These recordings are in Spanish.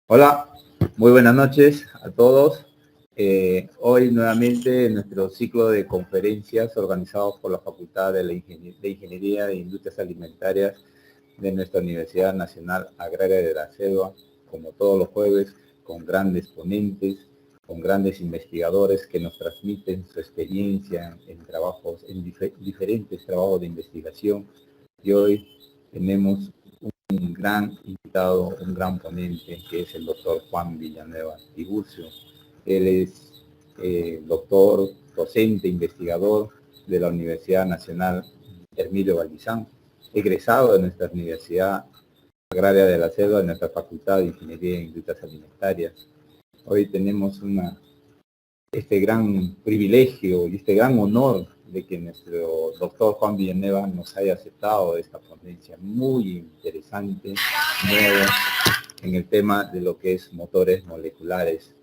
Hola, muy buenas noches a todos. Hoy nuevamente en nuestro ciclo de conferencias organizados por la Facultad de Ingeniería de Industrias Alimentarias de nuestra Universidad Nacional Agraria de la Selva, como todos los jueves, con grandes ponentes, con grandes investigadores que nos transmiten su experiencia en trabajos, en diferentes trabajos de investigación. Y hoy tenemos un gran invitado, un gran ponente, que es el doctor Juan Villanueva Tiburcio. Él es doctor, docente, investigador de la Universidad Nacional Hermilio Valdizán, egresado de nuestra Universidad Agraria de la Selva, de nuestra Facultad de Ingeniería e Industrias Alimentarias. Hoy tenemos este gran privilegio y este gran honor de que nuestro doctor Juan Villanueva nos haya aceptado esta ponencia muy interesante, nuevo, en el tema de lo que es motores moleculares.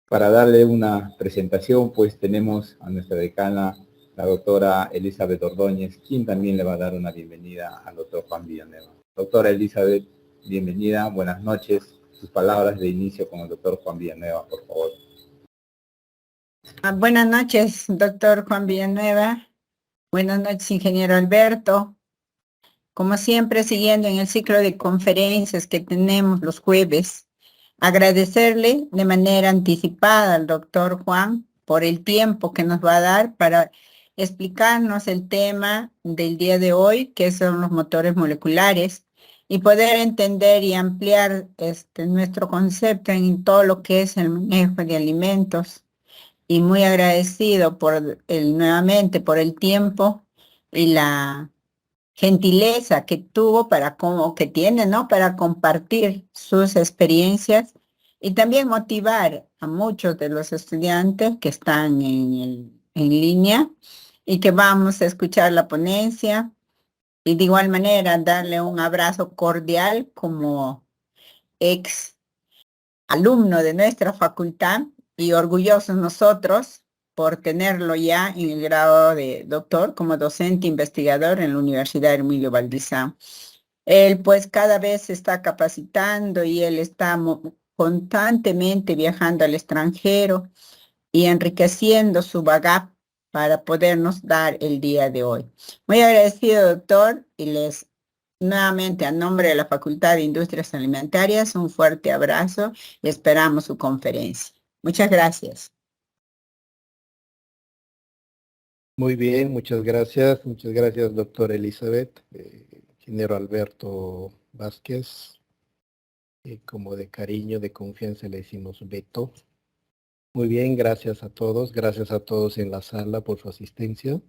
Para darle una presentación, pues tenemos a nuestra decana, la doctora Elizabeth Ordóñez, quien también le va a dar una bienvenida al doctor Juan Villanueva. Doctora Elizabeth, bienvenida, buenas noches. Sus palabras de inicio con el doctor Juan Villanueva, por favor. Buenas noches, doctor Juan Villanueva. Buenas noches, ingeniero Alberto. Como siempre, siguiendo en el ciclo de conferencias que tenemos los jueves, agradecerle de manera anticipada al doctor Juan por el tiempo que nos va a dar para explicarnos el tema del día de hoy, que son los motores moleculares, y poder entender y ampliar nuestro concepto en todo lo que es el manejo de alimentos. Y muy agradecido nuevamente por el tiempo y la gentileza que tuvo que tiene, ¿no? Para compartir sus experiencias y también motivar a muchos de los estudiantes que están en línea y que vamos a escuchar la ponencia y de igual manera darle un abrazo cordial como ex alumno de nuestra facultad y orgullosos nosotros por tenerlo ya en el grado de doctor como docente investigador en la Universidad Hermilio Valdizán. Él pues cada vez se está capacitando y él está constantemente viajando al extranjero y enriqueciendo su bagaje para podernos dar el día de hoy. Muy agradecido, doctor, y les nuevamente a nombre de la Facultad de Industrias Alimentarias un fuerte abrazo y esperamos su conferencia. Muchas gracias. Muy bien, muchas gracias, doctora Elizabeth, ingeniero Alberto Vázquez, como de cariño, de confianza le decimos Beto. Muy bien, gracias a todos en la sala por su asistencia.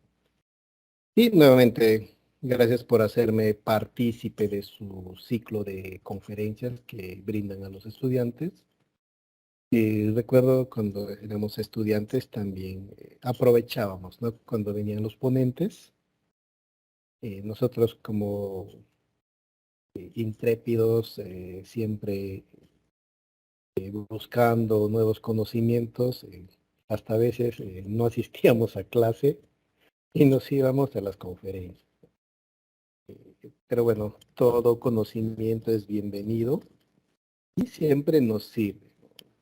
Y nuevamente, gracias por hacerme partícipe de su ciclo de conferencias que brindan a los estudiantes. Y recuerdo cuando éramos estudiantes también aprovechábamos, ¿no? Cuando venían los ponentes, nosotros como intrépidos, siempre buscando nuevos conocimientos, hasta a veces no asistíamos a clase y nos íbamos a las conferencias. Pero bueno, todo conocimiento es bienvenido y siempre nos sirve.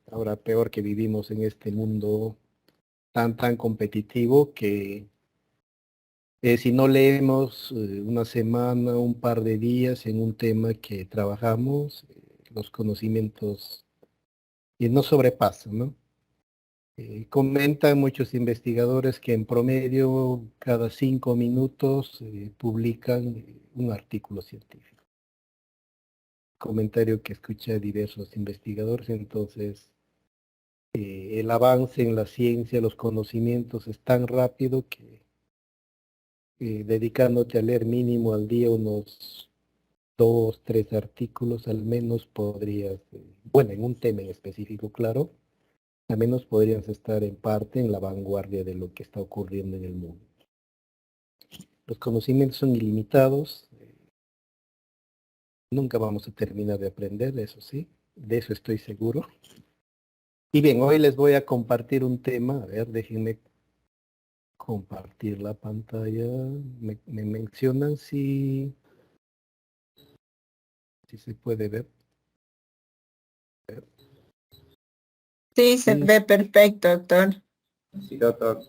Ahora peor que vivimos en este mundo tan competitivo que si no leemos una semana, un par de días en un tema que trabajamos, los conocimientos no sobrepasan, ¿no? Comentan muchos investigadores que en promedio cada 5 minutos publican un artículo científico. Comentario que escuché diversos investigadores, entonces el avance en la ciencia, los conocimientos es tan rápido que dedicándote a leer mínimo al día unos 2, 3 artículos al menos podrías, bueno, en un tema en específico, claro, al menos podrías estar en parte en la vanguardia de lo que está ocurriendo en el mundo. Los conocimientos son ilimitados, nunca vamos a terminar de aprender, eso sí, de eso estoy seguro. Y bien, hoy les voy a compartir un tema, a ver, déjenme compartir la pantalla, me mencionan si Si se puede ver. Sí, se Sí. ve perfecto, doctor. Sí, doctor.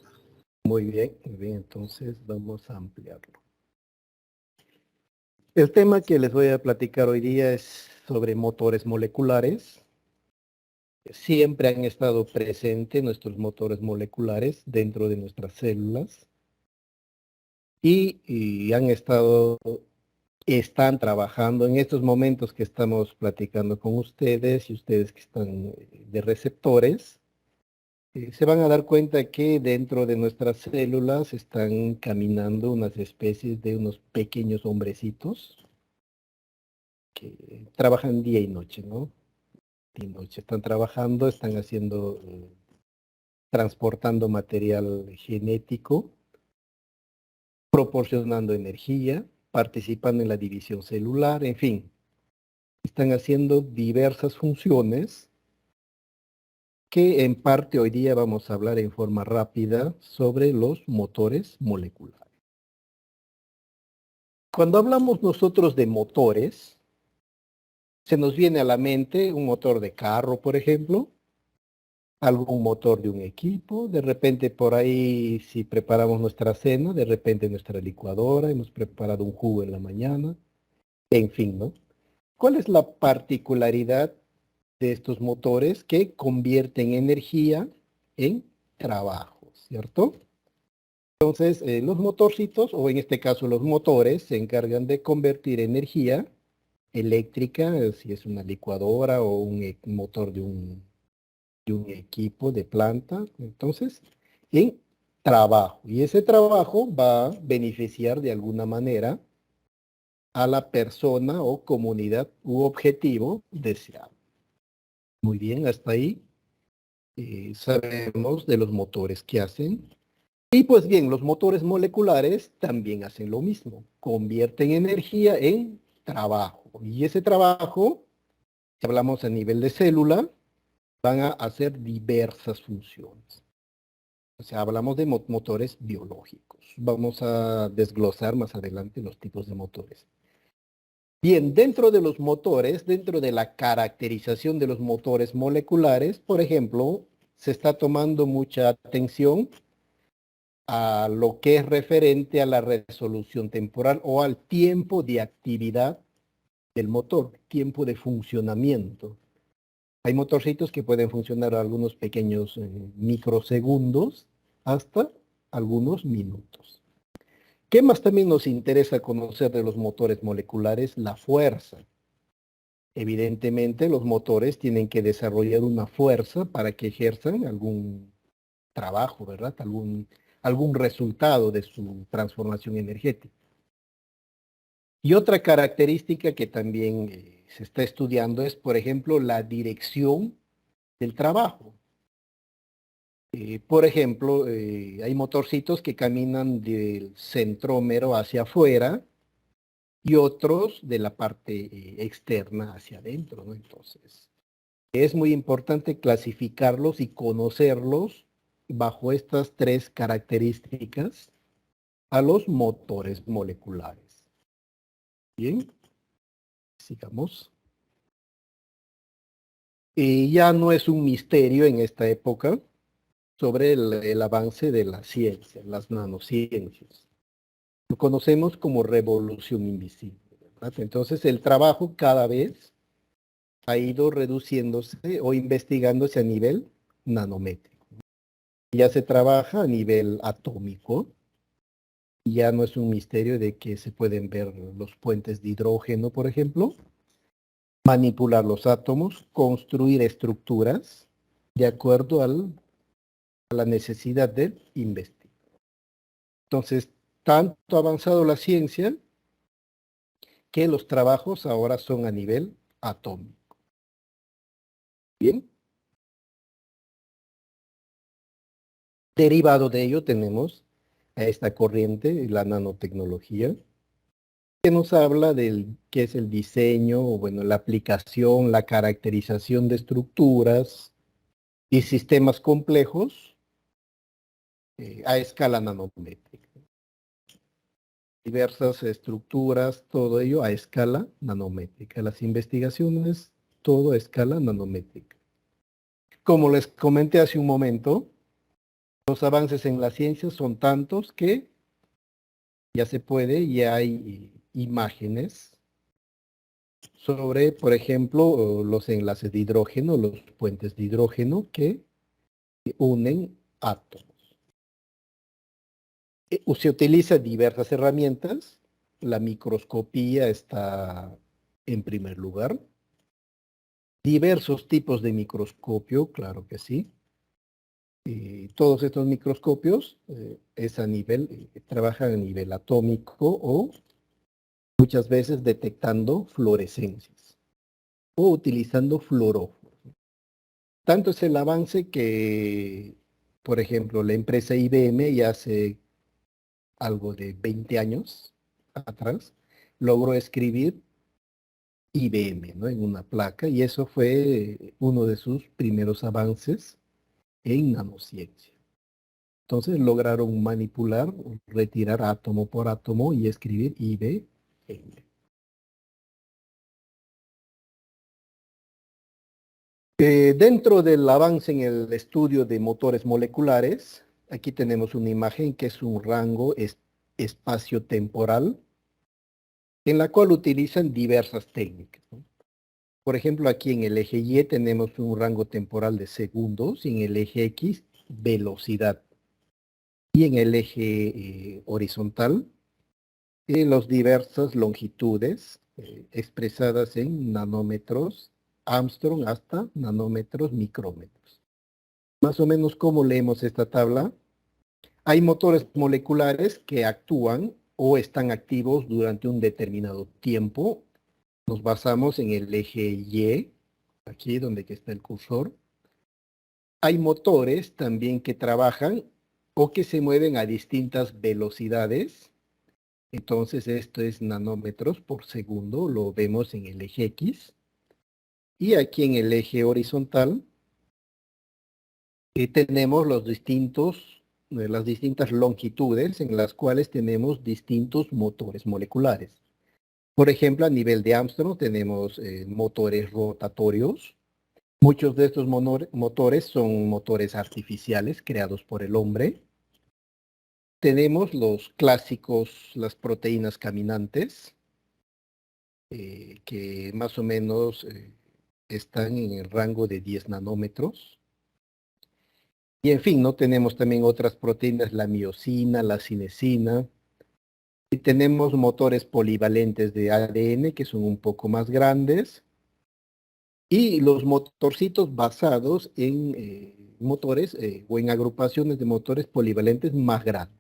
Muy bien, entonces vamos a ampliarlo. El tema que les voy a platicar hoy día es sobre motores moleculares. Siempre han estado presentes nuestros motores moleculares dentro de nuestras células y están trabajando en estos momentos que estamos platicando con ustedes y ustedes que están de receptores. Se van a dar cuenta que dentro de nuestras células están caminando unas especies de unos pequeños hombrecitos que trabajan día y noche, ¿no? Día y noche están trabajando, están haciendo, transportando material genético, proporcionando energía, participando en la división celular, en fin, están haciendo diversas funciones que en parte hoy día vamos a hablar en forma rápida sobre los motores moleculares. Cuando hablamos nosotros de motores, se nos viene a la mente un motor de carro, por ejemplo, algún motor de un equipo, de repente por ahí si preparamos nuestra cena, de repente nuestra licuadora, hemos preparado un jugo en la mañana, en fin, ¿no? ¿Cuál es la particularidad de estos motores que convierten energía en trabajo, ¿cierto? Entonces, los motorcitos, o en este caso los motores, se encargan de convertir energía eléctrica, si es una licuadora o un motor de un equipo de planta, entonces, en trabajo. Y ese trabajo va a beneficiar de alguna manera a la persona o comunidad u objetivo deseado. Muy bien, hasta ahí sabemos de los motores que hacen. Y pues bien, los motores moleculares también hacen lo mismo, convierten energía en trabajo. Y ese trabajo, si hablamos a nivel de célula, van a hacer diversas funciones. O sea, hablamos de motores biológicos. Vamos a desglosar más adelante los tipos de motores. Bien, dentro de los motores, dentro de la caracterización de los motores moleculares, por ejemplo, se está tomando mucha atención a lo que es referente a la resolución temporal o al tiempo de actividad del motor, tiempo de funcionamiento. Hay motorcitos que pueden funcionar algunos pequeños microsegundos hasta algunos minutos. ¿Qué más también nos interesa conocer de los motores moleculares? La fuerza. Evidentemente, los motores tienen que desarrollar una fuerza para que ejerzan algún trabajo, ¿verdad? Algún resultado de su transformación energética. Y otra característica que también se está estudiando es, por ejemplo, la dirección del trabajo. Por ejemplo, hay motorcitos que caminan del centrómero hacia afuera y otros de la parte externa hacia adentro, ¿no? Entonces, es muy importante clasificarlos y conocerlos bajo estas tres características a los motores moleculares. Bien, sigamos. Ya no es un misterio en esta época sobre el avance de la ciencia, las nanociencias. Lo conocemos como revolución invisible, ¿verdad? Entonces el trabajo cada vez ha ido reduciéndose o investigándose a nivel nanométrico. Ya se trabaja a nivel atómico. Ya no es un misterio de que se pueden ver los puentes de hidrógeno, por ejemplo, manipular los átomos, construir estructuras de acuerdo a la necesidad de investigar. Entonces, tanto ha avanzado la ciencia que los trabajos ahora son a nivel atómico. Bien. Derivado de ello tenemos a esta corriente, la nanotecnología, que nos habla del qué es el diseño, o bueno, la aplicación, la caracterización de estructuras y sistemas complejos a escala nanométrica. diversas estructuras, todo ello a escala nanométrica. Las investigaciones, todo a escala nanométrica. Como les comenté hace un momento, los avances en la ciencia son tantos que ya se puede, ya hay imágenes sobre, por ejemplo, los enlaces de hidrógeno, los puentes de hidrógeno que unen átomos. Se utiliza diversas herramientas. La microscopía está en primer lugar. Diversos tipos de microscopio, claro que sí. Y todos estos microscopios trabajan a nivel atómico o muchas veces detectando fluorescencias o utilizando fluoróforos. Tanto es el avance que, por ejemplo, la empresa IBM ya hace algo de 20 años atrás, logró escribir IBM, ¿no?, en una placa, y eso fue uno de sus primeros avances en nanociencia. Entonces lograron manipular, retirar átomo por átomo y escribir IBM. Dentro del avance en el estudio de motores moleculares, aquí tenemos una imagen que es un rango espacio-temporal en la cual utilizan diversas técnicas, ¿no? Por ejemplo, aquí en el eje Y tenemos un rango temporal de segundos y en el eje X velocidad. Y en el eje horizontal, las diversas longitudes expresadas en nanómetros, Armstrong hasta nanómetros, micrómetros. Más o menos, ¿cómo leemos esta tabla? Hay motores moleculares que actúan o están activos durante un determinado tiempo. Nos basamos en el eje Y, aquí donde está el cursor. Hay motores también que trabajan o que se mueven a distintas velocidades. Entonces esto es nanómetros por segundo, lo vemos en el eje X. Y aquí en el eje horizontal tenemos las distintas longitudes en las cuales tenemos distintos motores moleculares. Por ejemplo, a nivel de Armstrong tenemos motores rotatorios. Muchos de estos motores son motores artificiales creados por el hombre. Tenemos los clásicos, las proteínas caminantes, que más o menos están en el rango de 10 nanómetros. Y en fin, ¿no? Tenemos también otras proteínas, la miosina, la cinesina. Y tenemos motores polivalentes de ADN que son un poco más grandes. Y los motorcitos basados en motores o en agrupaciones de motores polivalentes más grandes.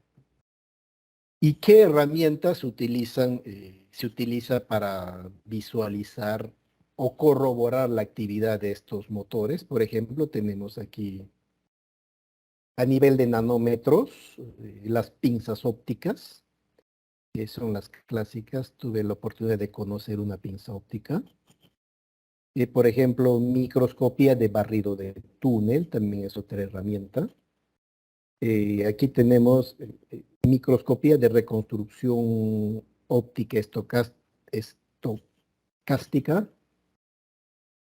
¿Y qué herramientas se utiliza para visualizar o corroborar la actividad de estos motores? Por ejemplo, tenemos aquí a nivel de nanómetros las pinzas ópticas, que son las clásicas. Tuve la oportunidad de conocer una pinza óptica. Por ejemplo, microscopía de barrido de túnel, también es otra herramienta. Aquí tenemos microscopía de reconstrucción óptica estocástica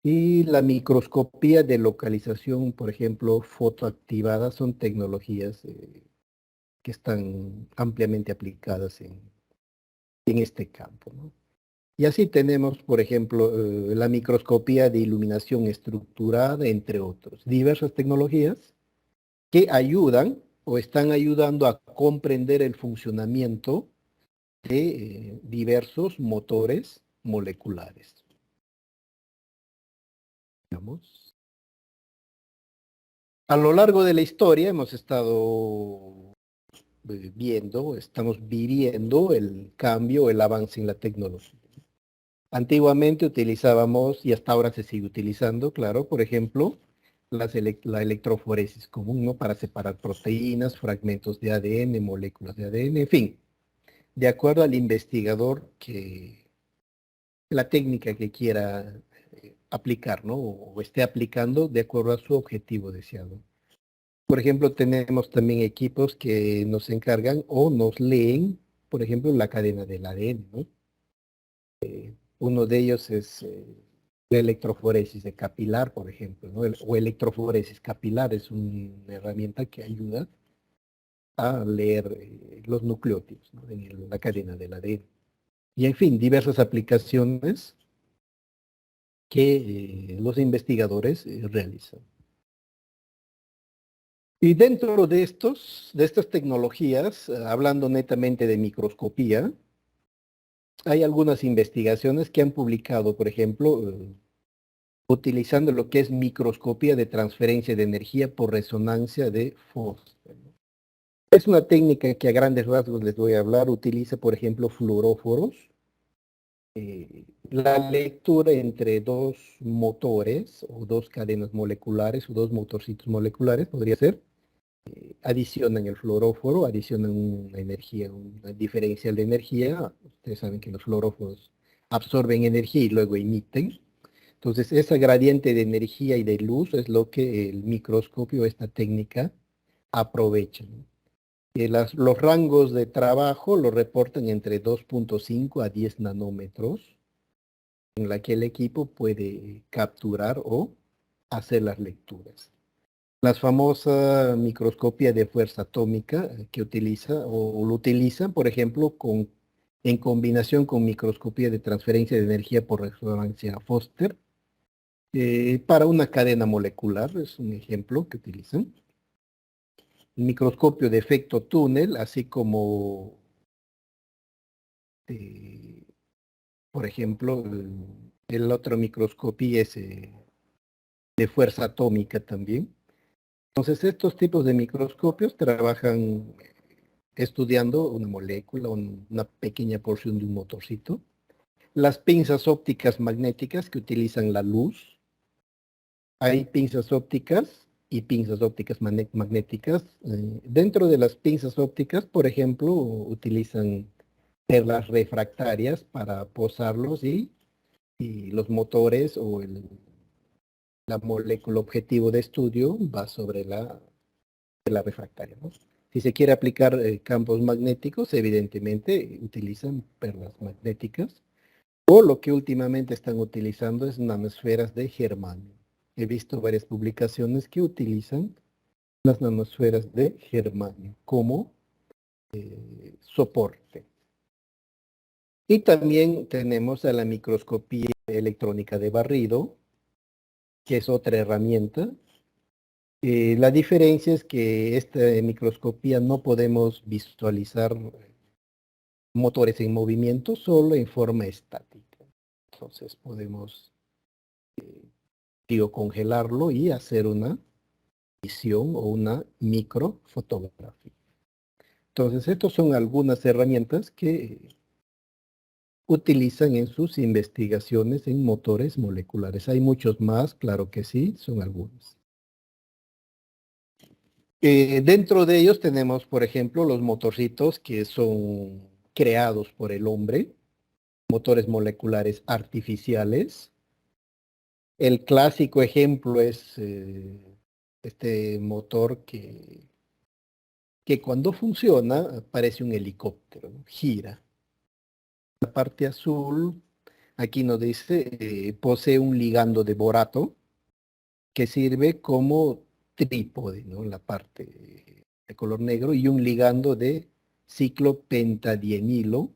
y la microscopía de localización, por ejemplo, fotoactivada, son tecnologías que están ampliamente aplicadas en este campo, ¿no? Y así tenemos, por ejemplo, la microscopía de iluminación estructurada, entre otros. Diversas tecnologías que ayudan o están ayudando a comprender el funcionamiento de diversos motores moleculares. Digamos. A lo largo de la historia hemos estado estamos viviendo el cambio, el avance en la tecnología. Antiguamente utilizábamos, y hasta ahora se sigue utilizando, claro, por ejemplo, la electroforesis común, ¿no?, para separar proteínas, fragmentos de ADN, moléculas de ADN, en fin, de acuerdo al investigador la técnica que quiera aplicar, ¿no?, o esté aplicando de acuerdo a su objetivo deseado. Por ejemplo, tenemos también equipos que nos encargan o nos leen por ejemplo, la cadena del ADN, ¿no? Uno de ellos es la electroforesis de capilar, por ejemplo, ¿no? O electroforesis capilar es una herramienta que ayuda a leer los nucleótidos, ¿no? En la cadena del ADN. Y en fin, diversas aplicaciones que los investigadores realizan. Y dentro de estas tecnologías, hablando netamente de microscopía, hay algunas investigaciones que han publicado, por ejemplo, utilizando lo que es microscopía de transferencia de energía por resonancia de Foster. Es una técnica que a grandes rasgos les voy a hablar. Utiliza, por ejemplo, fluoróforos. La lectura entre dos motores o dos cadenas moleculares o dos motorcitos moleculares podría ser. Adicionan el fluoróforo, adicionan una energía, una diferencial de energía. Ustedes saben que los fluoróforos absorben energía y luego emiten. Entonces, esa gradiente de energía y de luz es lo que el microscopio, esta técnica, aprovecha, ¿no? Los rangos de trabajo lo reportan entre 2.5 a 10 nanómetros, en la que el equipo puede capturar o hacer las lecturas. La famosa microscopía de fuerza atómica que utiliza o lo utilizan, por ejemplo, en combinación con microscopía de transferencia de energía por resonancia Foster, para una cadena molecular, es un ejemplo que utilizan. El microscopio de efecto túnel, así como, por ejemplo, el otro microscopía es de fuerza atómica también. Entonces, estos tipos de microscopios trabajan estudiando una molécula, una pequeña porción de un motorcito. Las pinzas ópticas magnéticas que utilizan la luz. Hay pinzas ópticas y pinzas ópticas magnéticas. Dentro de las pinzas ópticas, por ejemplo, utilizan perlas refractarias para posarlos y los motores o la molécula objetivo de estudio va sobre la refractaria, ¿no? Si se quiere aplicar campos magnéticos, evidentemente utilizan perlas magnéticas, o lo que últimamente están utilizando es nanosferas de germanio. He visto varias publicaciones que utilizan las nanosferas de germanio como soporte. Y también tenemos a la microscopía electrónica de barrido, que es otra herramienta. La diferencia es que esta microscopía no podemos visualizar motores en movimiento, solo en forma estática. Entonces podemos congelarlo y hacer una visión o una microfotografía. Entonces, estas son algunas herramientas que utilizan en sus investigaciones en motores moleculares. Hay muchos más, claro que sí, son algunos. Dentro de ellos tenemos, por ejemplo, los motorcitos que son creados por el hombre, motores moleculares artificiales. El clásico ejemplo es este motor que cuando funciona parece un helicóptero, ¿no? Gira. La parte azul, aquí nos dice, posee un ligando de borato que sirve como trípode, ¿no? La parte de color negro, y un ligando de ciclopentadienilo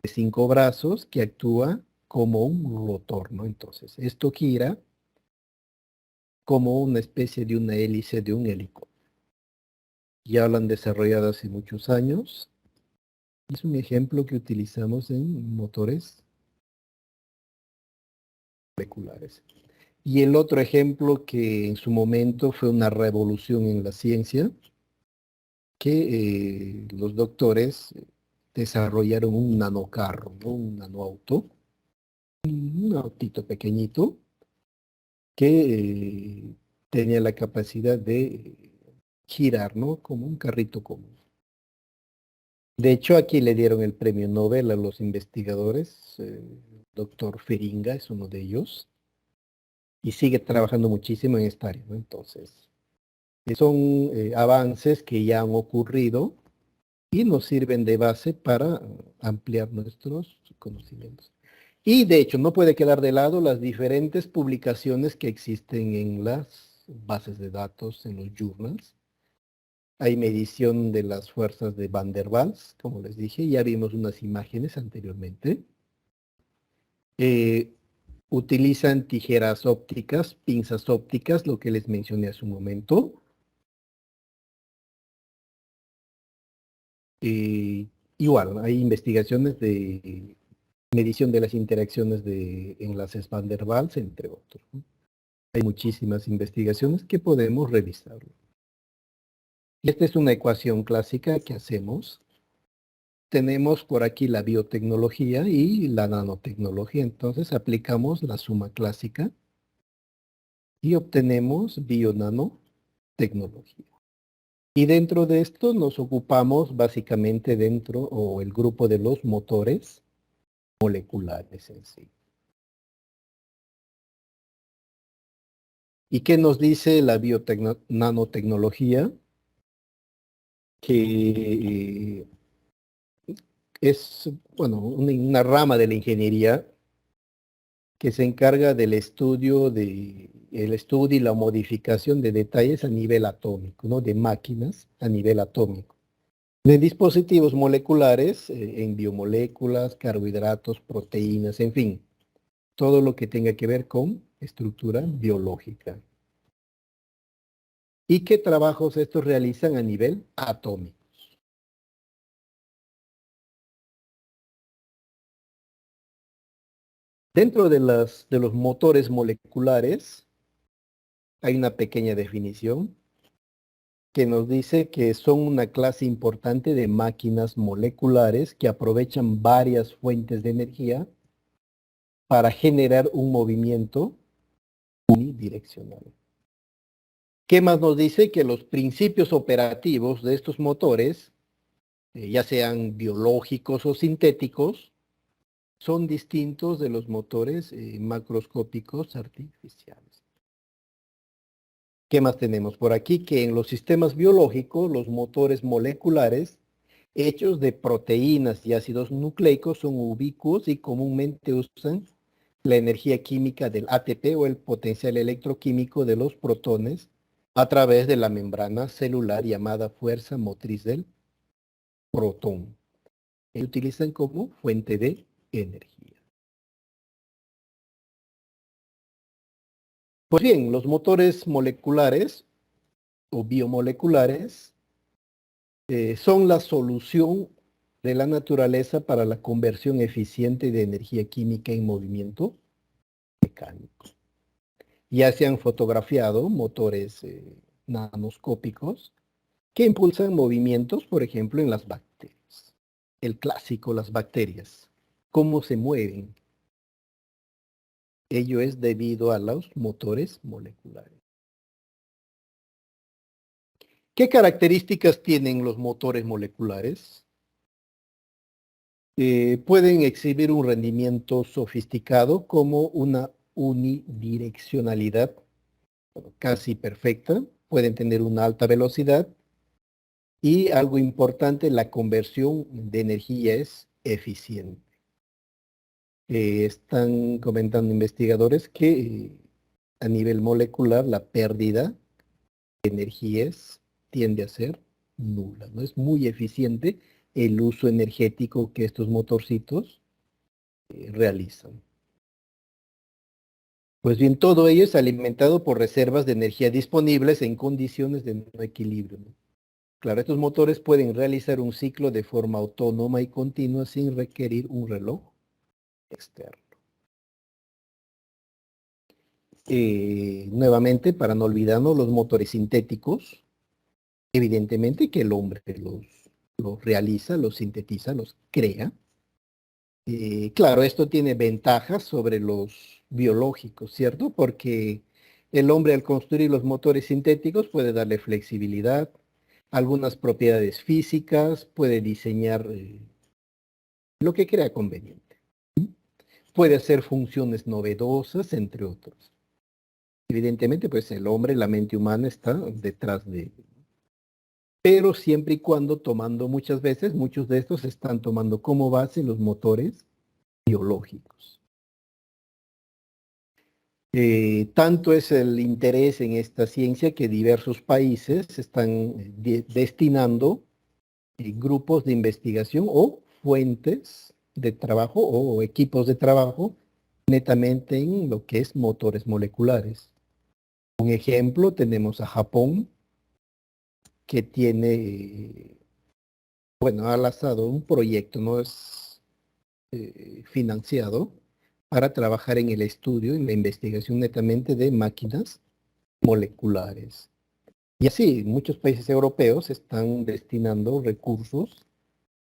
de 5 brazos que actúa como un rotor, ¿no? Entonces, esto gira como una especie de una hélice de un helicóptero. Ya lo han desarrollado hace muchos años. Es un ejemplo que utilizamos en motores moleculares. Y el otro ejemplo que en su momento fue una revolución en la ciencia, que los doctores desarrollaron un nanocarro, ¿no? Un nanoauto, un autito pequeñito que tenía la capacidad de girar, ¿no? Como un carrito común. De hecho, aquí le dieron el premio Nobel a los investigadores. Doctor Feringa es uno de ellos. Y sigue trabajando muchísimo en esta área, ¿no? Entonces, son avances que ya han ocurrido y nos sirven de base para ampliar nuestros conocimientos. Y de hecho, no puede quedar de lado las diferentes publicaciones que existen en las bases de datos, en los journals. Hay medición de las fuerzas de Van der Waals, como les dije, ya vimos unas imágenes anteriormente. Utilizan tijeras ópticas, pinzas ópticas, lo que les mencioné hace un momento. Igual, hay investigaciones de medición de las interacciones de enlaces Van der Waals, entre otros, ¿no? Hay muchísimas investigaciones que podemos revisar. Y esta es una ecuación clásica que hacemos. Tenemos por aquí la biotecnología y la nanotecnología. Entonces aplicamos la suma clásica y obtenemos bio-nanotecnología. Y dentro de esto nos ocupamos básicamente dentro o el grupo de los motores moleculares en sí. ¿Y qué nos dice la nanotecnología? Que es, bueno, una rama de la ingeniería que se encarga del estudio y la modificación de detalles a nivel atómico, ¿no? De máquinas a nivel atómico. De dispositivos moleculares, en biomoléculas, carbohidratos, proteínas, en fin, todo lo que tenga que ver con estructura biológica. ¿Y qué trabajos estos realizan a nivel atómico? Dentro de los motores moleculares hay una pequeña definición que nos dice que son una clase importante de máquinas moleculares que aprovechan varias fuentes de energía para generar un movimiento unidireccional. ¿Qué más nos dice? Que los principios operativos de estos motores, ya sean biológicos o sintéticos, son distintos de los motores macroscópicos artificiales. ¿Qué más tenemos por aquí? Que en los sistemas biológicos, los motores moleculares hechos de proteínas y ácidos nucleicos son ubicuos y comúnmente usan la energía química del ATP o el potencial electroquímico de los protones a través de la membrana celular llamada fuerza motriz del protón. Se utilizan como fuente de energía. Pues bien, los motores moleculares o biomoleculares son la solución de la naturaleza para la conversión eficiente de energía química en movimiento mecánico. Ya se han fotografiado motores nanoscópicos que impulsan movimientos, por ejemplo, en las bacterias. El clásico, las bacterias. ¿Cómo se mueven? Ello es debido a los motores moleculares. ¿Qué características tienen los motores moleculares? Pueden exhibir un rendimiento sofisticado como una unidireccionalidad casi perfecta, pueden tener una alta velocidad y algo importante, la conversión de energía es eficiente. Están comentando investigadores que a nivel molecular la pérdida de energías tiende a ser nula, ¿no? Es muy eficiente el uso energético que estos motorcitos realizan. Pues bien, todo ello es alimentado por reservas de energía disponibles en condiciones de no equilibrio, ¿no? Claro, estos motores pueden realizar un ciclo de forma autónoma y continua sin requerir un reloj externo. Nuevamente, para no olvidarnos, los motores sintéticos, evidentemente que el hombre los realiza, los sintetiza, los crea. Claro, esto tiene ventajas sobre los biológicos, ¿cierto? Porque el hombre al construir los motores sintéticos puede darle flexibilidad, algunas propiedades físicas, puede diseñar lo que crea conveniente. Puede hacer funciones novedosas, entre otros. Evidentemente, pues el hombre, la mente humana está detrás de pero siempre y cuando tomando muchas veces, muchos de estos están tomando como base los motores biológicos. Tanto es el interés en esta ciencia que diversos países están destinando grupos de investigación o fuentes de trabajo o equipos de trabajo netamente en lo que es motores moleculares. Un ejemplo, tenemos a Japón, que tiene, bueno, ha lanzado un proyecto, no es financiado, para trabajar en el estudio, en la investigación netamente de máquinas moleculares. Y así, muchos países europeos están destinando recursos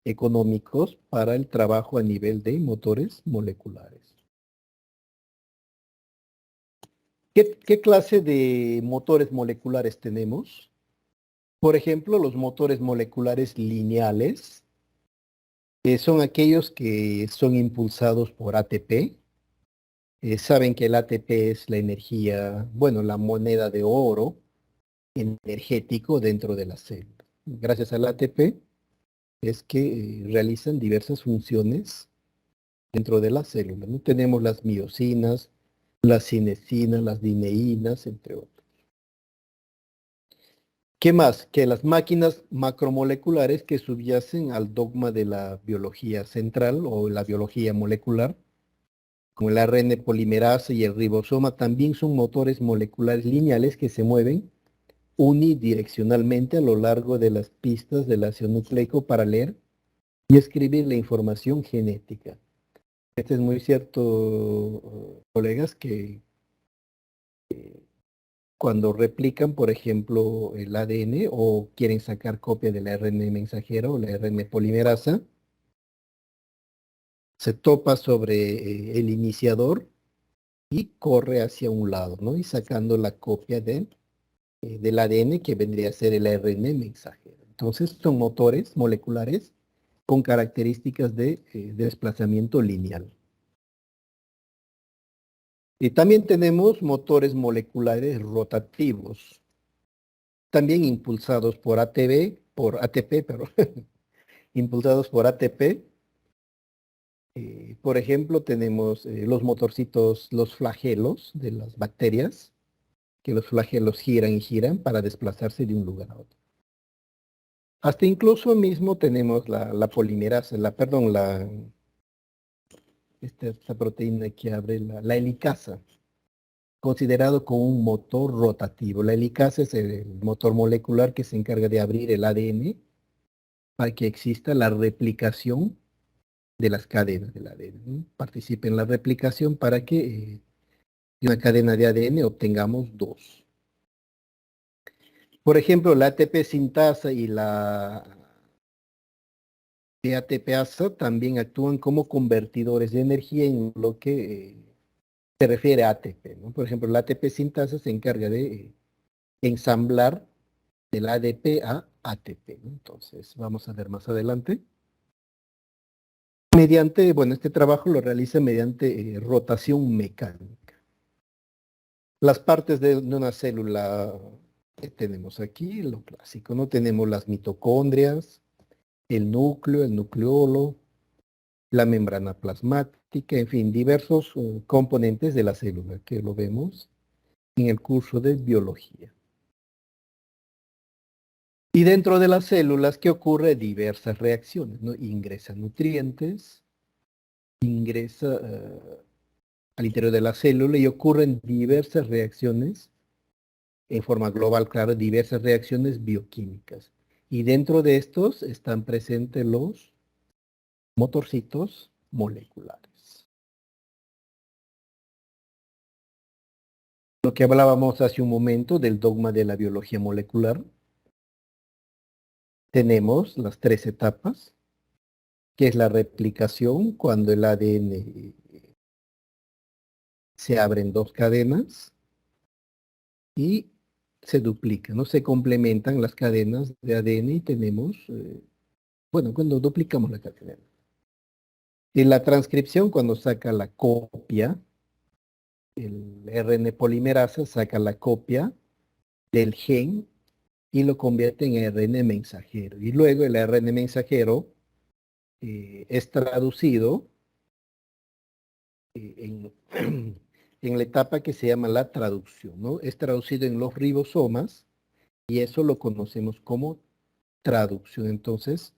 económicos para el trabajo a nivel de motores moleculares. ¿Qué clase de motores moleculares tenemos? Por ejemplo, los motores moleculares lineales, que son aquellos que son impulsados por ATP. Saben que el ATP es la energía, bueno, la moneda de oro energético dentro de la célula. Gracias al ATP es que realizan diversas funciones dentro de la célula, ¿no? Tenemos las miosinas, las cinesinas, las dineínas, entre otros. ¿Qué más? Que las máquinas macromoleculares que subyacen al dogma de la biología central o la biología molecular, como el ARN polimerasa y el ribosoma, también son motores moleculares lineales que se mueven unidireccionalmente a lo largo de las pistas del ácido nucleico para leer y escribir la información genética. Este es muy cierto, colegas, que cuando replican, por ejemplo, el ADN o quieren sacar copia del ARN mensajero o la ARN polimerasa, se topa sobre el iniciador y corre hacia un lado, ¿no? Y sacando la copia del ADN que vendría a ser el ARN mensajero. Entonces son motores moleculares con características de desplazamiento lineal. Y también tenemos motores moleculares rotativos, también impulsados por ATP, perdón, impulsados por ATP. Por ejemplo, tenemos los motorcitos, los flagelos de las bacterias, que los flagelos giran y giran para desplazarse de un lugar a otro. Hasta incluso mismo tenemos la polimerasa, esta proteína que abre la helicasa, considerado como un motor rotativo. La helicasa es el motor molecular que se encarga de abrir el ADN para que exista la replicación de las cadenas del ADN, ¿no? Participa en la replicación para que de una cadena de ADN obtengamos dos. Por ejemplo, la ATP sintasa y la ATPasa también actúan como convertidores de energía en lo que se refiere a ATP, ¿no? Por ejemplo, la ATP sintasa se encarga de ensamblar del ADP a ATP, ¿no? Entonces, vamos a ver más adelante. Bueno, este trabajo lo realiza mediante rotación mecánica. Las partes de una célula que tenemos aquí, lo clásico, ¿no? Tenemos las mitocondrias, el núcleo, el nucleolo, la membrana plasmática, en fin, diversos componentes de la célula que lo vemos en el curso de biología. Y dentro de las células, ¿qué ocurre? Diversas reacciones, ¿no? Ingresa nutrientes, ingresa al interior de la célula y ocurren diversas reacciones, en forma global, claro, diversas reacciones bioquímicas. Y dentro de estos están presentes los motorcitos moleculares. Lo que hablábamos hace un momento del dogma de la biología molecular, tenemos las tres etapas, que es la replicación, cuando el ADN se abre en dos cadenas y se duplican, ¿no? Se complementan las cadenas de ADN y tenemos, bueno, cuando duplicamos la cadena. En la transcripción, cuando saca la copia, el RN polimerasa saca la copia del gen y lo convierte en ARN mensajero. Y luego el ARN mensajero es traducido en, en la etapa que se llama la traducción, ¿no? Es traducido en los ribosomas y eso lo conocemos como traducción. Entonces,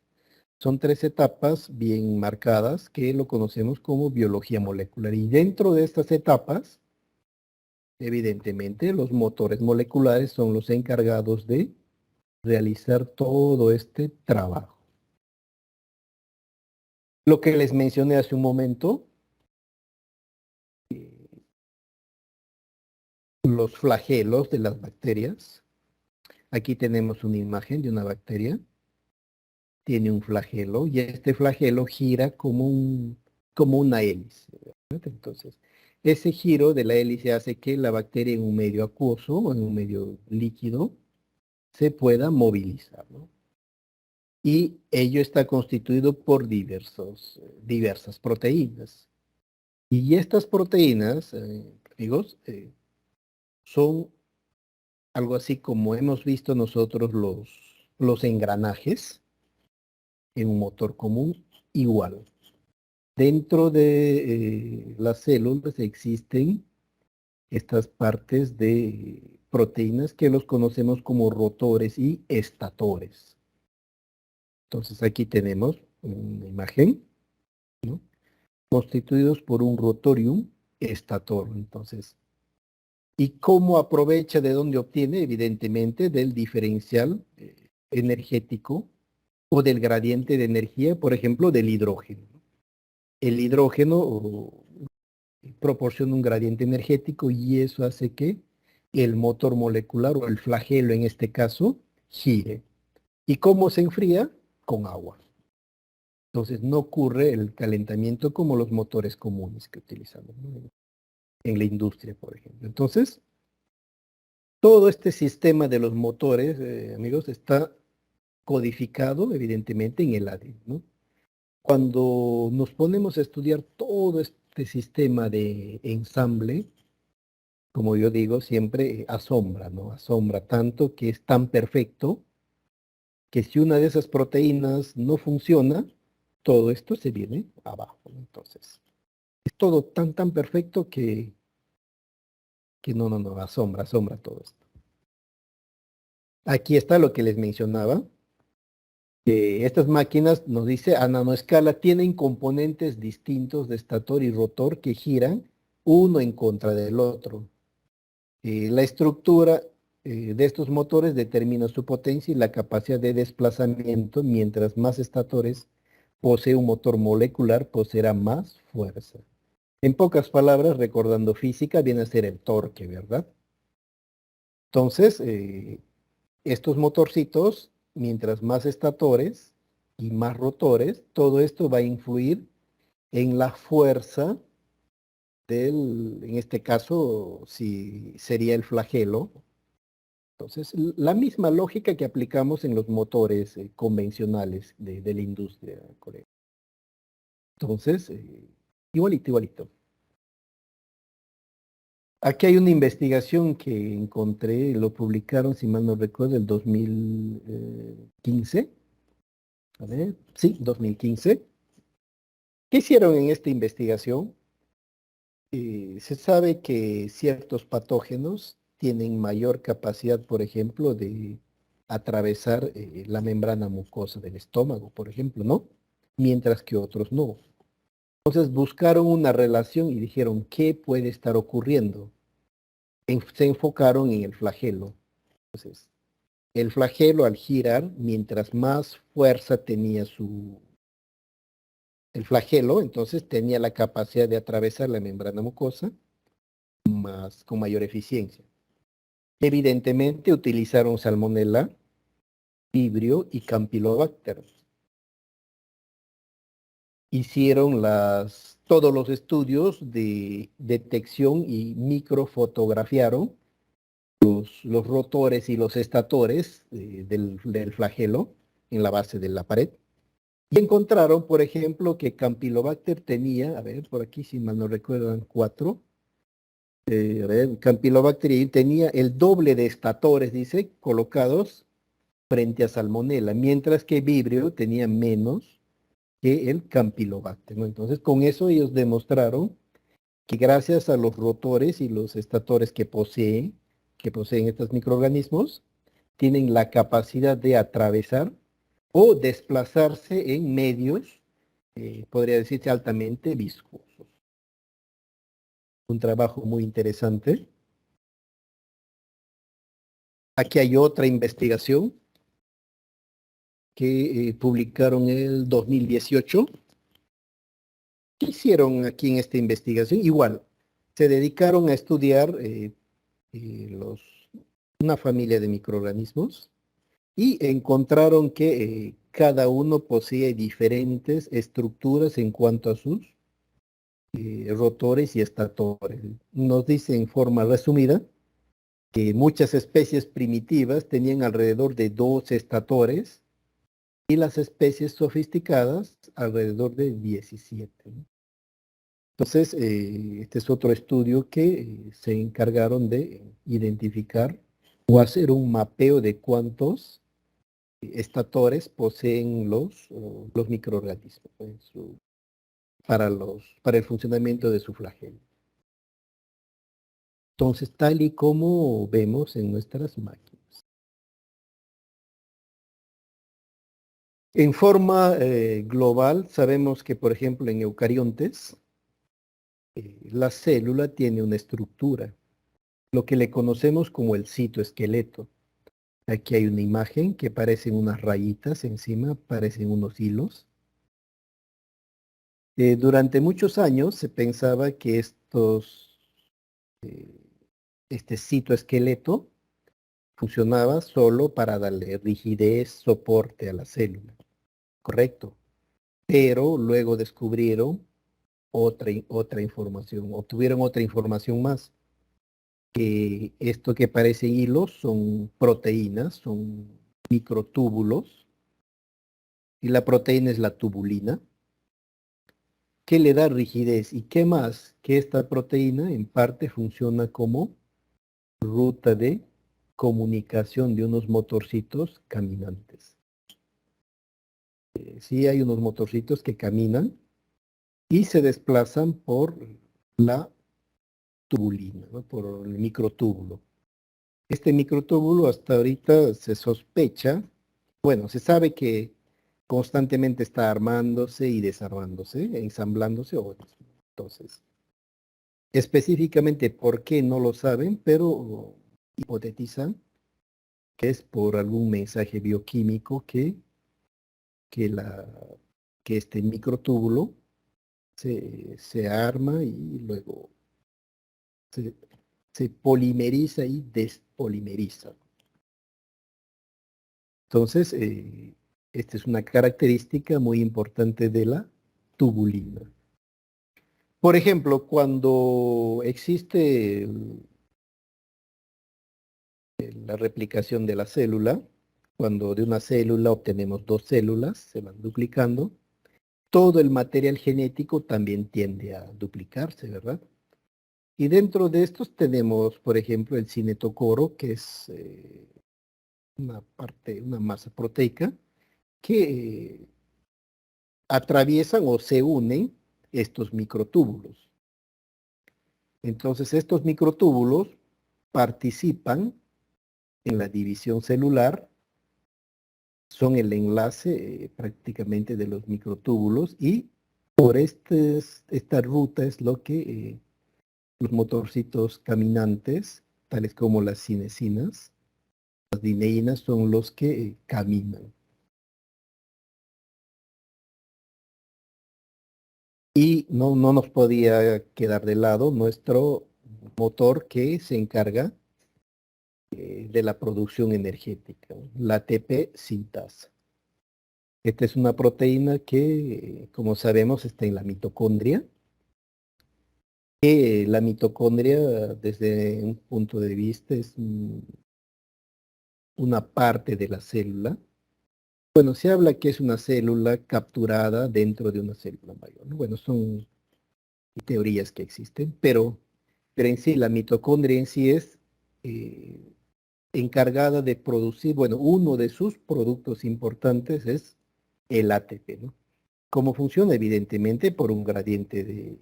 son 3 etapas bien marcadas que lo conocemos como biología molecular. Y dentro de estas etapas, evidentemente, los motores moleculares son los encargados de realizar todo este trabajo. Lo que les mencioné hace un momento, los flagelos de las bacterias. Aquí tenemos una imagen de una bacteria. Tiene un flagelo y este flagelo gira como una hélice, ¿verdad? Entonces, ese giro de la hélice hace que la bacteria en un medio acuoso o en un medio líquido se pueda movilizar, ¿no? Y ello está constituido por diversas proteínas. Y estas proteínas, amigos, son algo así como hemos visto nosotros los engranajes en un motor común, igual. Dentro de las células existen estas partes de proteínas que los conocemos como rotores y estatores. Entonces aquí tenemos una imagen, ¿no? Constituidos por un rotorium estator. Entonces, ¿y cómo aprovecha de dónde obtiene? Evidentemente del diferencial energético o del gradiente de energía, por ejemplo, del hidrógeno. El hidrógeno proporciona un gradiente energético y eso hace que el motor molecular o el flagelo en este caso gire. ¿Y cómo se enfría? Con agua. Entonces no ocurre el calentamiento como los motores comunes que utilizamos, ¿no? En la industria, por ejemplo. Entonces, todo este sistema de los motores, amigos, está codificado evidentemente en el ADN, ¿no? Cuando nos ponemos a estudiar todo este sistema de ensamble, como yo digo, siempre asombra, ¿no? Asombra tanto que es tan perfecto que si una de esas proteínas no funciona, todo esto se viene abajo, ¿no? Entonces, es todo tan perfecto que no, asombra todo esto. Aquí está lo que les mencionaba. Estas máquinas, nos dice, a nanoescala tienen componentes distintos de estator y rotor que giran uno en contra del otro. La estructura de estos motores determina su potencia y la capacidad de desplazamiento. Mientras más estatores posee un motor molecular, poseerá más fuerza. En pocas palabras, recordando física, viene a ser el torque, ¿verdad? Entonces, estos motorcitos, mientras más estatores y más rotores, todo esto va a influir en la fuerza en este caso, si sería el flagelo. Entonces, la misma lógica que aplicamos en los motores convencionales de la industria coreana. Entonces, igualito. Aquí hay una investigación que encontré, lo publicaron, si mal no recuerdo, el 2015. A ver, sí, 2015. ¿Qué hicieron en esta investigación? Se sabe que ciertos patógenos tienen mayor capacidad, por ejemplo, de atravesar la membrana mucosa del estómago, por ejemplo, ¿no? Mientras que otros no. Entonces buscaron una relación y dijeron, ¿qué puede estar ocurriendo? Se enfocaron en el flagelo. Entonces, el flagelo al girar, mientras más fuerza tenía el flagelo, entonces tenía la capacidad de atravesar la membrana mucosa con mayor eficiencia. Evidentemente utilizaron Salmonella, Vibrio y Campylobacter. Hicieron todos los estudios de detección y microfotografiaron los rotores y los estatores del flagelo en la base de la pared. Y encontraron, por ejemplo, que Campylobacter tenía, a ver, por aquí si mal no recuerdan, 4. A ver, Campylobacter tenía el doble de estatores, dice, colocados frente a Salmonella, mientras que Vibrio tenía menos que el Campylobacter, ¿no? Entonces, con eso ellos demostraron que gracias a los rotores y los estatores que poseen estos microorganismos, tienen la capacidad de atravesar o desplazarse en medios, podría decirse altamente viscosos. Un trabajo muy interesante. Aquí hay otra investigación que publicaron en el 2018. ¿Qué hicieron aquí en esta investigación? Igual, se dedicaron a estudiar una familia de microorganismos y encontraron que cada uno posee diferentes estructuras en cuanto a sus rotores y estatores. Nos dice en forma resumida que muchas especies primitivas tenían alrededor de 2 estatores y las especies sofisticadas alrededor de 17. Entonces, este es otro estudio que se encargaron de identificar o hacer un mapeo de cuántos estatores poseen los microorganismos para el funcionamiento de su flagelo. Entonces, tal y como vemos en nuestras máquinas. En forma global, sabemos que, por ejemplo, en eucariontes, la célula tiene una estructura, lo que le conocemos como el citoesqueleto. Aquí hay una imagen que parecen unas rayitas encima, parecen unos hilos. Durante muchos años se pensaba que este citoesqueleto funcionaba solo para darle rigidez, soporte a la célula. Correcto. Pero luego descubrieron otra información, obtuvieron otra información más, que esto que parece hilos son proteínas, son microtúbulos, y la proteína es la tubulina, que le da rigidez. ¿Y qué más? Que esta proteína en parte funciona como ruta de comunicación de unos motorcitos caminantes. Sí hay unos motorcitos que caminan y se desplazan por la tubulina, ¿no? Por el microtúbulo. Este microtúbulo hasta ahorita se sospecha, bueno, se sabe que constantemente está armándose y desarmándose, ensamblándose. Entonces, específicamente por qué no lo saben, pero hipotetizan que es por algún mensaje bioquímico que este microtúbulo se arma y luego se polimeriza y despolimeriza. Entonces, esta es una característica muy importante de la tubulina. Por ejemplo, cuando existe la replicación de la célula, cuando de una célula obtenemos 2 células, se van duplicando, todo el material genético también tiende a duplicarse, ¿verdad? Y dentro de estos tenemos, por ejemplo, el cinetocoro, que es una masa proteica, que atraviesan o se unen estos microtúbulos. Entonces, estos microtúbulos participan en la división celular, son el enlace prácticamente de los microtúbulos y por esta ruta es lo que los motorcitos caminantes, tales como las cinesinas, las dineínas, son los que caminan. Y no nos podía quedar de lado nuestro motor que se encarga de la producción energética, la ATP sintasa. Esta es una proteína que, como sabemos, está en la mitocondria. La mitocondria, desde un punto de vista, es una parte de la célula. Bueno, se habla que es una célula capturada dentro de una célula mayor, ¿no? Bueno, son teorías que existen, pero en sí la mitocondria en sí es encargada de producir, bueno, uno de sus productos importantes es el ATP, ¿no? ¿Cómo funciona? Evidentemente por un gradiente de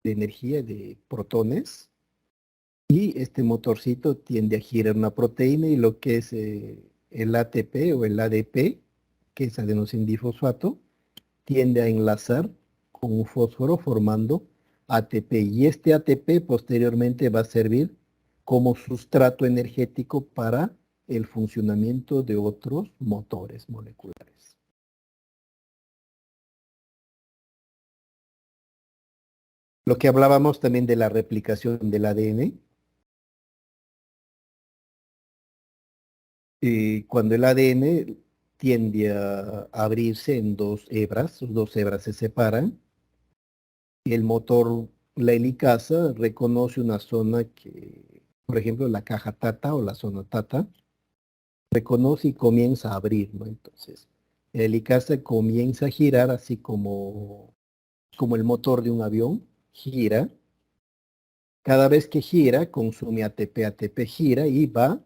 energía de protones, y este motorcito tiende a girar una proteína, y lo que es el ATP o el ADP, que es adenosín difosfato, tiende a enlazar con un fósforo formando ATP, y este ATP posteriormente va a servir como sustrato energético para el funcionamiento de otros motores moleculares. Lo que hablábamos también de la replicación del ADN, cuando el ADN tiende a abrirse en dos hebras, sus dos hebras se separan, y el motor, la helicasa, reconoce una zona que, por ejemplo, la caja Tata o la zona Tata, reconoce y comienza a abrir, ¿no? Entonces, la helicasa comienza a girar así como el motor de un avión gira. Cada vez que gira, consume ATP, ATP gira y va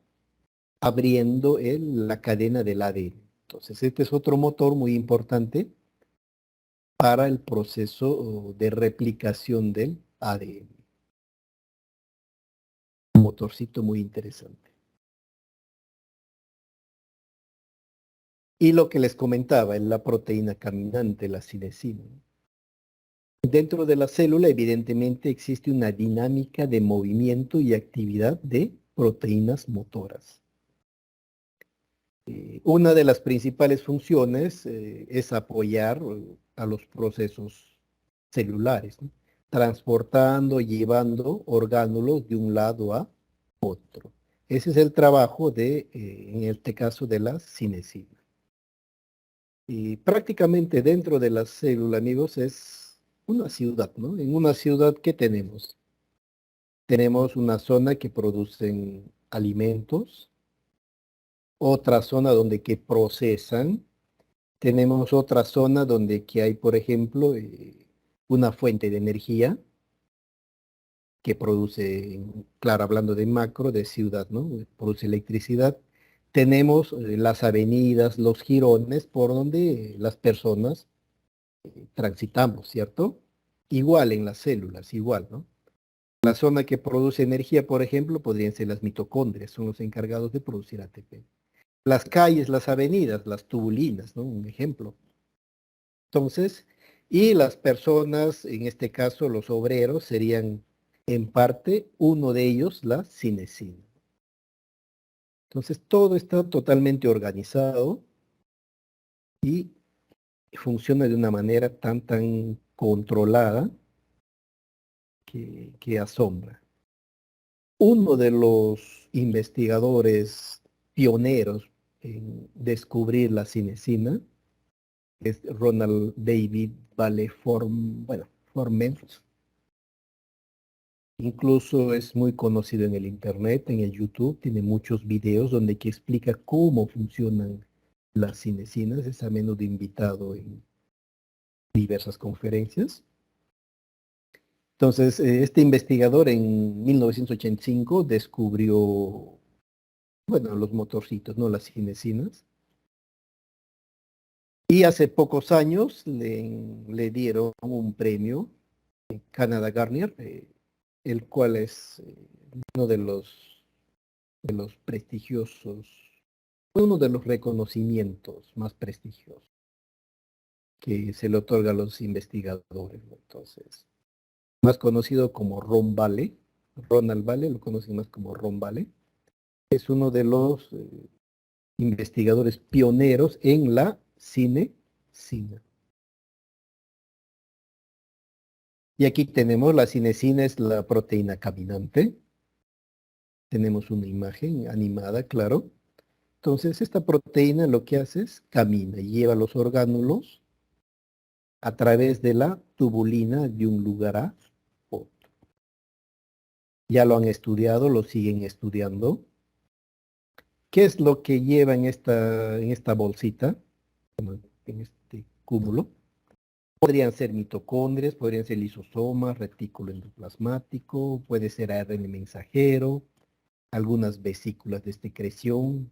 abriendo la cadena del ADN. Entonces, este es otro motor muy importante para el proceso de replicación del ADN. Un motorcito muy interesante. Y lo que les comentaba es la proteína caminante, la cinesina. Dentro de la célula, evidentemente, existe una dinámica de movimiento y actividad de proteínas motoras. Una de las principales funciones es apoyar a los procesos celulares, ¿no? Transportando, llevando orgánulos de un lado a otro. Ese es el trabajo en este caso, de la cinesina. Y prácticamente dentro de la célula, amigos, es una ciudad, ¿no? En una ciudad, ¿qué tenemos? Tenemos una zona que producen alimentos, otra zona donde que procesan, tenemos otra zona donde que hay, por ejemplo, una fuente de energía que produce, claro, hablando de macro, de ciudad, ¿no? Produce electricidad. Tenemos las avenidas, los jirones por donde las personas transitamos, ¿cierto? Igual en las células, igual, ¿no? La zona que produce energía, por ejemplo, podrían ser las mitocondrias, son los encargados de producir ATP. Las calles, las avenidas, las tubulinas, ¿no? Un ejemplo. Entonces, y las personas, en este caso los obreros, serían en parte uno de ellos, la cinesina. Entonces, todo está totalmente organizado y funciona de una manera tan controlada que asombra. Uno de los investigadores pioneros en descubrir la cinesina es Ronald David Forman. Incluso es muy conocido en el internet, en el YouTube, tiene muchos videos donde que explica cómo funcionan las cinesinas, es a menudo invitado en diversas conferencias. Entonces, este investigador en 1985 descubrió, bueno, los motorcitos, ¿no? Las cinesinas. Y hace pocos años le dieron un premio, Canada Garnier, el cual es uno de los prestigiosos, uno de los reconocimientos más prestigiosos que se le otorga a los investigadores, ¿no? Entonces, más conocido como Ron Vale, Ronald Vale, lo conocen más como Ron Vale, es uno de los investigadores pioneros en la cinesina. Y aquí tenemos la cinesina, es la proteína caminante. Tenemos una imagen animada, claro. Entonces, esta proteína lo que hace es camina y lleva los orgánulos a través de la tubulina de un lugar a otro. Ya lo han estudiado, lo siguen estudiando. ¿Qué es lo que lleva en esta bolsita, en este cúmulo? Podrían ser mitocondrias, podrían ser lisosomas, retículo endoplasmático, puede ser ARN mensajero, algunas vesículas de secreción.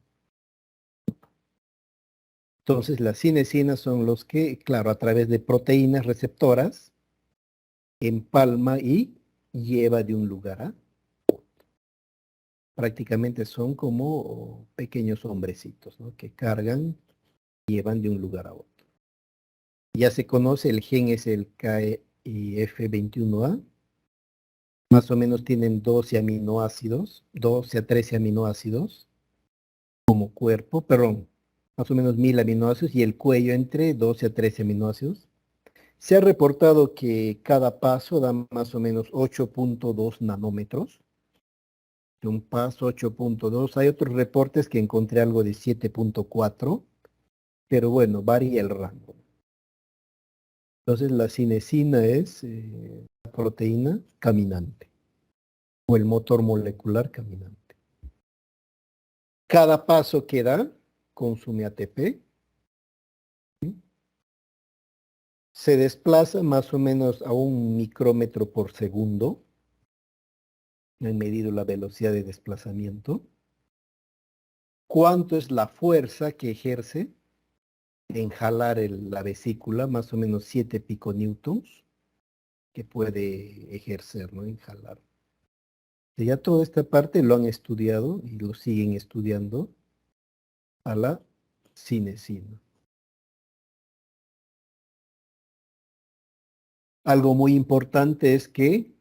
Entonces las cinesinas son los que, claro, a través de proteínas receptoras, empalma y lleva de un lugar a otro. Prácticamente son como pequeños hombrecitos, ¿no? Que cargan, llevan de un lugar a otro. Ya se conoce, el gen es el KF21A. Más o menos tienen 12 aminoácidos, 12 a 13 aminoácidos como cuerpo, perdón, más o menos 1000 aminoácidos y el cuello entre 12 a 13 aminoácidos. Se ha reportado que cada paso da más o menos 8.2 nanómetros. De un paso 8.2. Hay otros reportes que encontré algo de 7.4, pero bueno, varía el rango. Entonces la cinesina es la proteína caminante o el motor molecular caminante. Cada paso que da consume ATP. Se desplaza más o menos a 1 micrómetro por segundo. Han medido la velocidad de desplazamiento. ¿Cuánto es la fuerza que ejerce en jalar la vesícula? Más o menos 7 piconewtons que puede ejercer, ¿no? En jalar. Ya toda esta parte lo han estudiado y lo siguen estudiando a la cinesina. Algo muy importante es que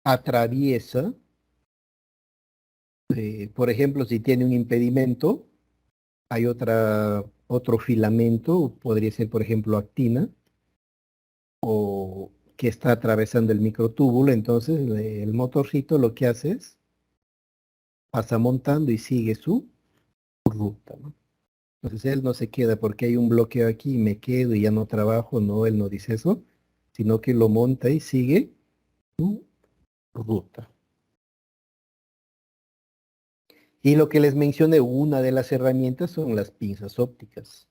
atraviesa, por ejemplo, si tiene un impedimento, hay otro filamento, podría ser por ejemplo actina, o que está atravesando el microtúbulo, entonces el motorcito lo que hace es pasa montando y sigue su ruta, ¿no? Entonces él no se queda porque hay un bloqueo aquí y me quedo y ya no trabajo, no, él no dice eso, sino que lo monta y sigue su ruta. Y lo que les mencioné, una de las herramientas son las pinzas ópticas,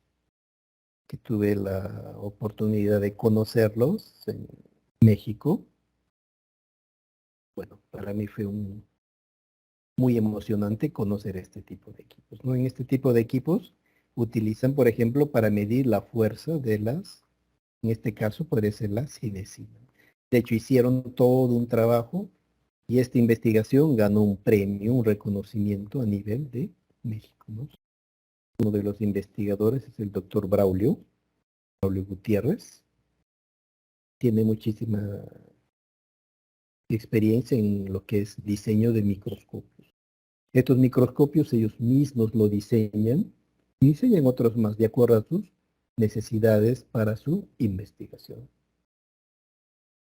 que tuve la oportunidad de conocerlos en México. Bueno, para mí fue muy emocionante conocer este tipo de equipos, ¿no? En este tipo de equipos utilizan, por ejemplo, para medir la fuerza de en este caso puede ser la cinesina. De hecho, hicieron todo un trabajo y esta investigación ganó un premio, un reconocimiento a nivel de México, ¿no? Uno de los investigadores es el doctor Braulio Gutiérrez. Tiene muchísima experiencia en lo que es diseño de microscopios. Estos microscopios ellos mismos lo diseñan y diseñan otros más de acuerdo a sus necesidades para su investigación.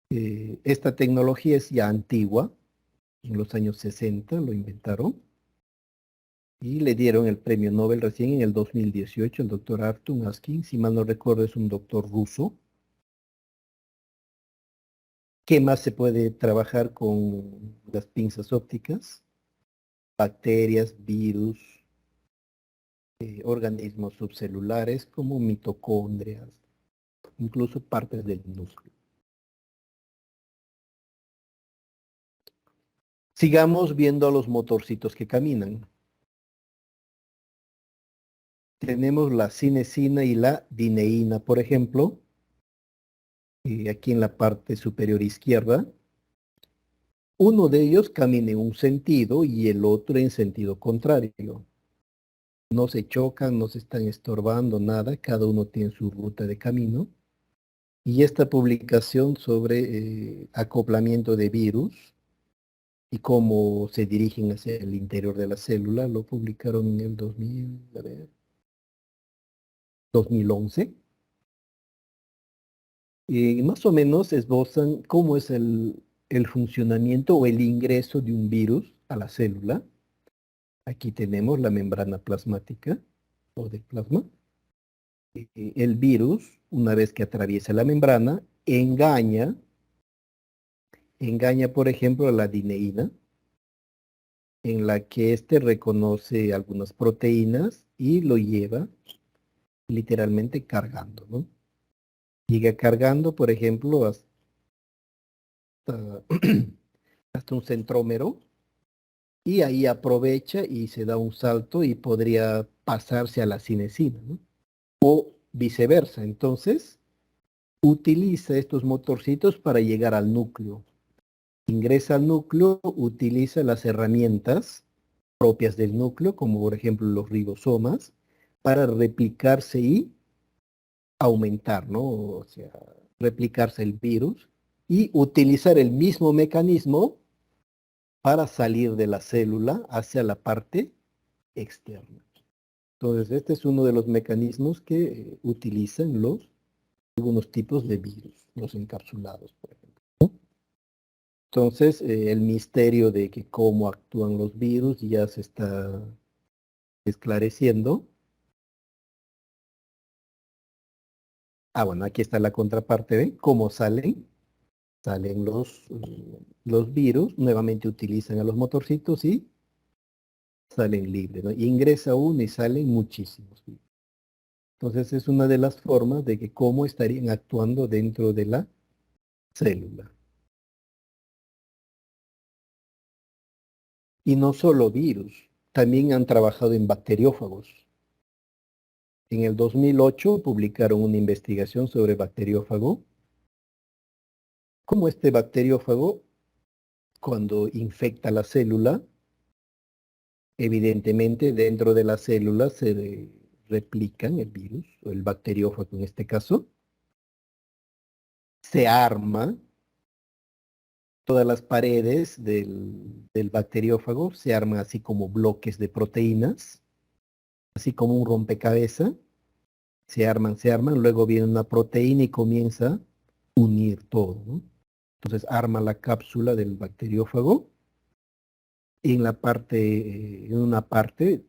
Esta tecnología es ya antigua, en los años 60 lo inventaron y le dieron el premio Nobel recién en el 2018 el doctor Artur Askin, si mal no recuerdo es un doctor ruso. ¿Qué más se puede trabajar con las pinzas ópticas? Bacterias, virus, organismos subcelulares como mitocondrias, incluso partes del núcleo. Sigamos viendo a los motorcitos que caminan. Tenemos la cinesina y la dineína, por ejemplo, aquí en la parte superior izquierda. Uno de ellos camina en un sentido y el otro en sentido contrario. No se chocan, no se están estorbando, nada, cada uno tiene su ruta de camino. Y esta publicación sobre acoplamiento de virus y cómo se dirigen hacia el interior de la célula, lo publicaron en el 2011. Y más o menos esbozan cómo es el funcionamiento o el ingreso de un virus a la célula. Aquí tenemos la membrana plasmática o de plasma. El virus, una vez que atraviesa la membrana, engaña, por ejemplo, a la dineína, en la que éste reconoce algunas proteínas y lo lleva literalmente cargando, ¿no? Llega cargando, por ejemplo, hasta, hasta un centrómero, y ahí aprovecha y se da un salto y podría pasarse a la cinesina, ¿no? O viceversa. Entonces, utiliza estos motorcitos para llegar al núcleo. Ingresa al núcleo, utiliza las herramientas propias del núcleo, como por ejemplo los ribosomas, para replicarse y aumentar, ¿no? O sea, replicarse el virus y utilizar el mismo mecanismo para salir de la célula hacia la parte externa. Entonces, este es uno de los mecanismos que utilizan algunos tipos de virus, los encapsulados, por ejemplo. Entonces, el misterio de que cómo actúan los virus ya se está esclareciendo. Ah, bueno, aquí está la contraparte, ¿ven? ¿Cómo salen? Salen los virus, nuevamente utilizan a los motorcitos y salen libres, ¿no? Ingresa uno y salen muchísimos virus. Entonces es una de las formas de que cómo estarían actuando dentro de la célula. Y no solo virus, también han trabajado en bacteriófagos. En el 2008 publicaron una investigación sobre bacteriófago. Cómo este bacteriófago, cuando infecta la célula, evidentemente dentro de la célula se replican el virus, o el bacteriófago en este caso, se arma todas las paredes del bacteriófago, se arman así como bloques de proteínas, así como un rompecabezas, se arman, luego viene una proteína y comienza a unir todo, ¿no? Entonces arma la cápsula del bacteriófago y en una parte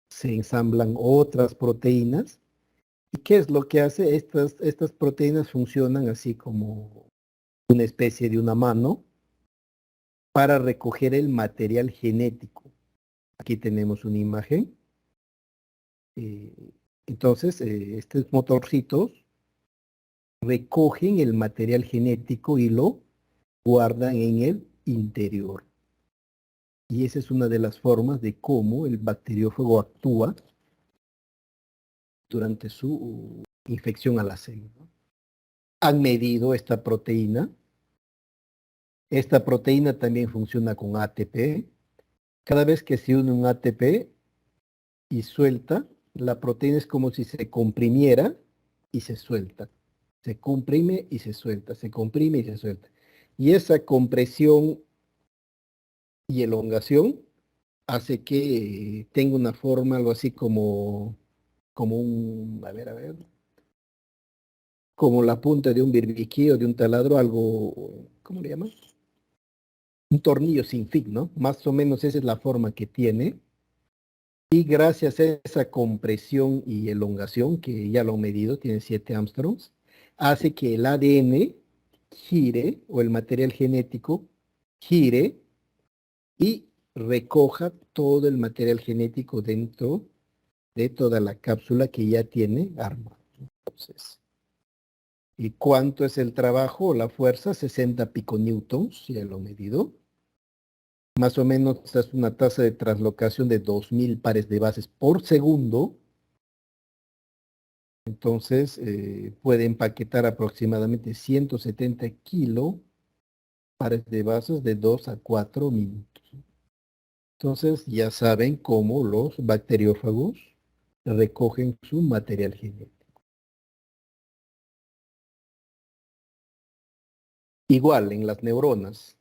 se ensamblan otras proteínas. ¿Y qué es lo que hace? Estas proteínas funcionan así como una especie de una mano para recoger el material genético. Aquí tenemos una imagen. Eh, entonces, estos motorcitos recogen el material genético y lo guardan en el interior. Y esa es una de las formas de cómo el bacteriófago actúa durante su infección a la célula. Han medido esta proteína. Esta proteína también funciona con ATP. Cada vez que se une un ATP y suelta, la proteína es como si se comprimiera y se suelta. Se comprime y se suelta, se comprime y se suelta. Y esa compresión y elongación hace que tenga una forma, algo así como un, a ver, como la punta de un birbiquí o de un taladro, algo, ¿cómo le llaman? Un tornillo sin fin, ¿no? Más o menos esa es la forma que tiene. Y gracias a esa compresión y elongación, que ya lo han medido, tiene 7 Armstrongs, hace que el ADN gire, o el material genético gire, y recoja todo el material genético dentro de toda la cápsula que ya tiene arma. Entonces, ¿y cuánto es el trabajo o la fuerza? 60 piconewtons, ya lo he medido. Más o menos es una tasa de translocación de 2000 pares de bases por segundo. Entonces, puede empaquetar aproximadamente 170 kilos pares de bases de 2 a 4 minutos. Entonces, ya saben cómo los bacteriófagos recogen su material genético. Igual en las neuronas.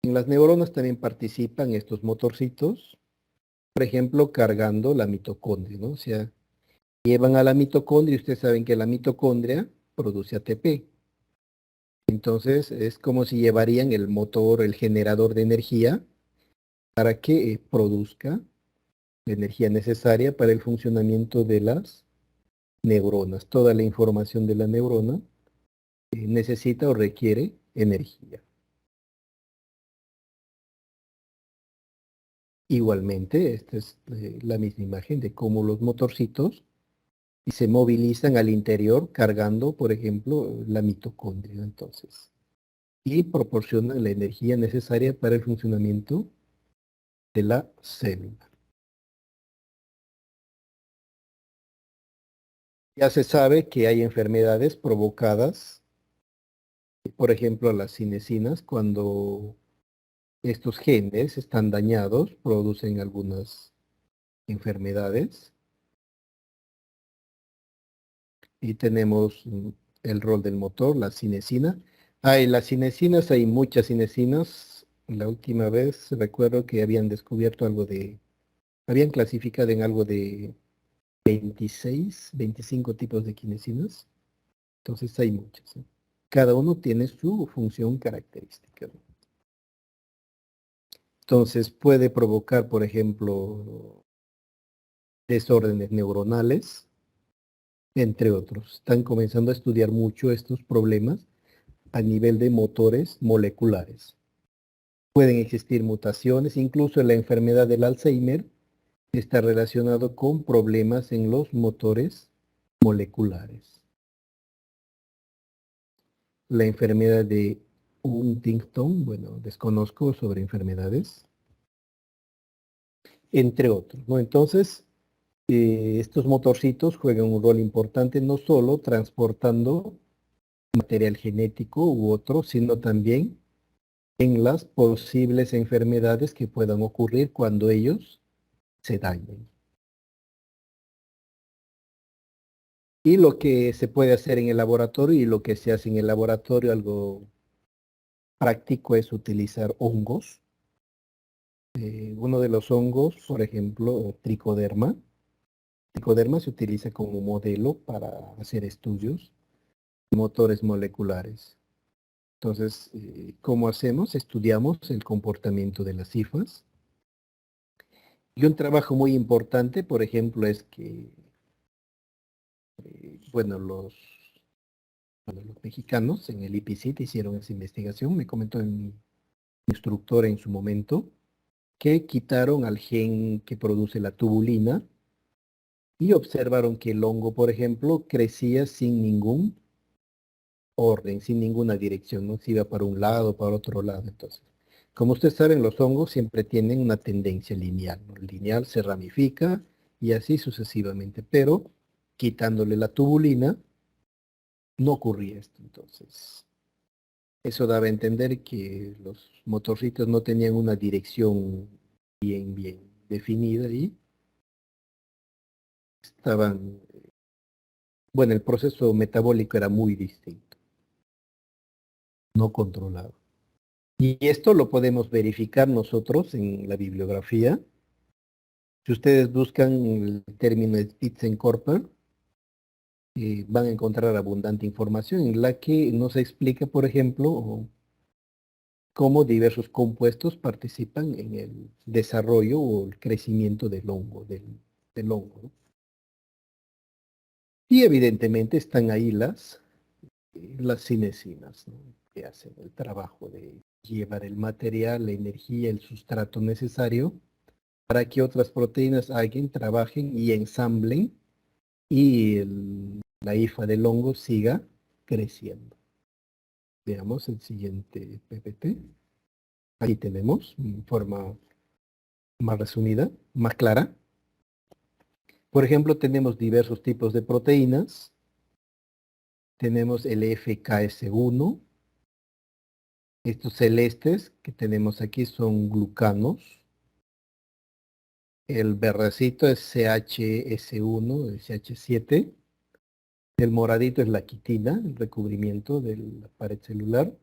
En las neuronas también participan estos motorcitos, por ejemplo, cargando la mitocondria, ¿no? O sea, llevan a la mitocondria y ustedes saben que la mitocondria produce ATP. Entonces, es como si llevarían el motor, el generador de energía, para que produzca la energía necesaria para el funcionamiento de las neuronas. Toda la información de la neurona necesita o requiere energía. Igualmente, esta es la misma imagen de cómo los motorcitos se movilizan al interior cargando, por ejemplo, la mitocondria. Entonces, y proporcionan la energía necesaria para el funcionamiento de la célula. Ya se sabe que hay enfermedades provocadas, por ejemplo, las cinesinas, cuando estos genes están dañados, producen algunas enfermedades. Y tenemos el rol del motor, la cinesina. Hay las cinesinas, hay muchas cinesinas. La última vez recuerdo que habían descubierto habían clasificado en algo de 26, 25 tipos de cinesinas. Entonces hay muchas, ¿no? Cada uno tiene su función característica, ¿no? Entonces puede provocar, por ejemplo, desórdenes neuronales, entre otros. Están comenzando a estudiar mucho estos problemas a nivel de motores moleculares. Pueden existir mutaciones, incluso la enfermedad del Alzheimer está relacionado con problemas en los motores moleculares. La enfermedad de Huntington, bueno, desconozco sobre enfermedades, entre otros, ¿no? Entonces, estos motorcitos juegan un rol importante no solo transportando material genético u otro, sino también en las posibles enfermedades que puedan ocurrir cuando ellos se dañen. Y lo que se puede hacer en el laboratorio y lo que se hace en el laboratorio, algo práctico, es utilizar hongos. Uno de los hongos, por ejemplo, tricoderma. Tricoderma se utiliza como modelo para hacer estudios de motores moleculares. Entonces, ¿cómo hacemos? Estudiamos el comportamiento de las cifras. Y un trabajo muy importante, por ejemplo, es que, bueno, los mexicanos en el IPCIT hicieron esa investigación, me comentó mi instructor en su momento, que quitaron al gen que produce la tubulina y observaron que el hongo, por ejemplo, crecía sin ningún orden, sin ninguna dirección, no se iba para un lado, para otro lado. Entonces, como ustedes saben, los hongos siempre tienen una tendencia lineal, ¿no? El lineal se ramifica y así sucesivamente, pero quitándole la tubulina, no ocurría esto. Entonces, eso daba a entender que los motorcitos no tenían una dirección bien definida y estaban, bueno, el proceso metabólico era muy distinto, no controlado. Y esto lo podemos verificar nosotros en la bibliografía. Si ustedes buscan el término Spitzenkorper, van a encontrar abundante información en la que nos explica, por ejemplo, cómo diversos compuestos participan en el desarrollo o el crecimiento del hongo, del hongo, ¿no? Y evidentemente están ahí las cinesinas, ¿no? Que hacen el trabajo de llevar el material, la energía, el sustrato necesario para que otras proteínas alguien trabajen y ensamblen y la hifa del hongo siga creciendo. Veamos el siguiente PPT. Ahí tenemos, en forma más resumida, más clara. Por ejemplo, tenemos diversos tipos de proteínas. Tenemos el FKS1. Estos celestes que tenemos aquí son glucanos. El verdecito es CHS1, el CH7. El moradito es la quitina, el recubrimiento de la pared celular.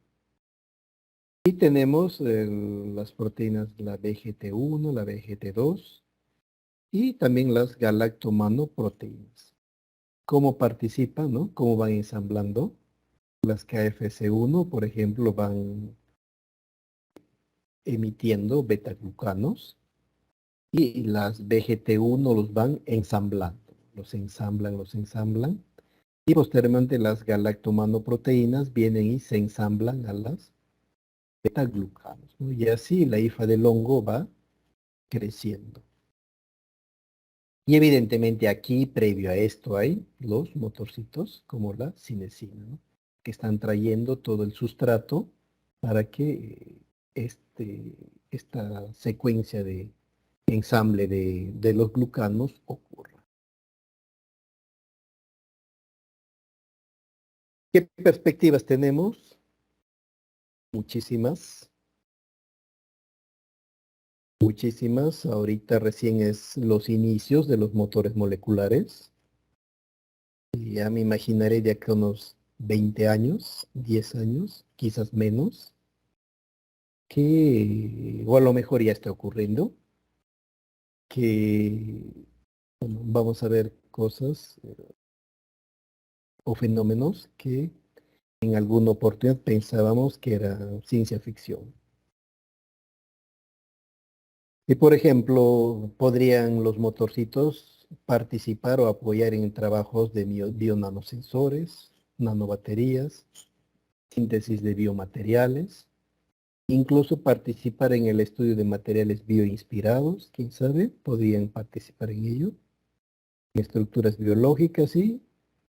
Y tenemos las proteínas, la BGT1, la BGT2 y también las galactomanoproteínas. ¿Cómo participan, no? ¿Cómo van ensamblando? Las KFC1, por ejemplo, van emitiendo betaglucanos y las BGT1 los van ensamblando. Los ensamblan. Y posteriormente las galactomanoproteínas vienen y se ensamblan a las betaglucanos, ¿no? Y así la hifa del hongo va creciendo. Y evidentemente aquí, previo a esto, hay los motorcitos como la cinesina, ¿no? Que están trayendo todo el sustrato para que esta secuencia de ensamble de los glucanos ocurra. ¿Qué perspectivas tenemos? Muchísimas. Muchísimas. Ahorita recién es los inicios de los motores moleculares. Y ya me imaginaré de acá unos 20 años, 10 años, quizás menos, que o a lo mejor ya está ocurriendo, que bueno, vamos a ver cosas o fenómenos que en alguna oportunidad pensábamos que era ciencia ficción. Y por ejemplo, podrían los motorcitos participar o apoyar en trabajos de bionanosensores, nanobaterías, síntesis de biomateriales, incluso participar en el estudio de materiales bioinspirados, quién sabe, podrían participar en ello, en estructuras biológicas y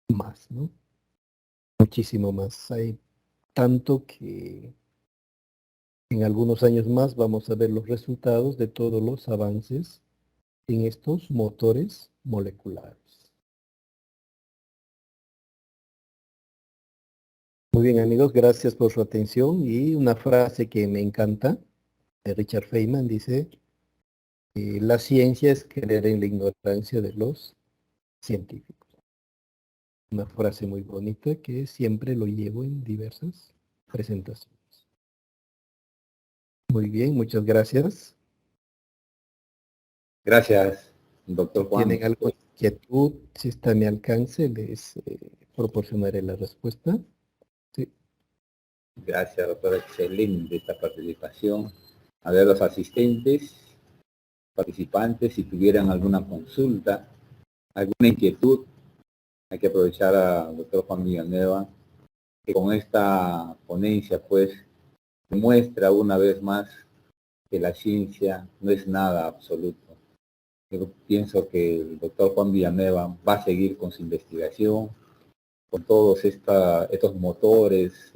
más, ¿no? Muchísimo más. Hay tanto que en algunos años más vamos a ver los resultados de todos los avances en estos motores moleculares. Muy bien, amigos, gracias por su atención. Y una frase que me encanta, de Richard Feynman, dice, la ciencia es creer en la ignorancia de los científicos. Una frase muy bonita que siempre lo llevo en diversas presentaciones. Muy bien, muchas gracias. Gracias, doctor Juan. ¿Tienen alguna inquietud? Si está a mi alcance, les proporcionaré la respuesta. Sí. Gracias, doctor. Excelente esta participación. A ver, los asistentes, participantes, si tuvieran alguna consulta, alguna inquietud, hay que aprovechar al doctor Juan Villanueva, que con esta ponencia, pues, demuestra una vez más que la ciencia no es nada absoluto. Yo pienso que el doctor Juan Villanueva va a seguir con su investigación, con todos estos motores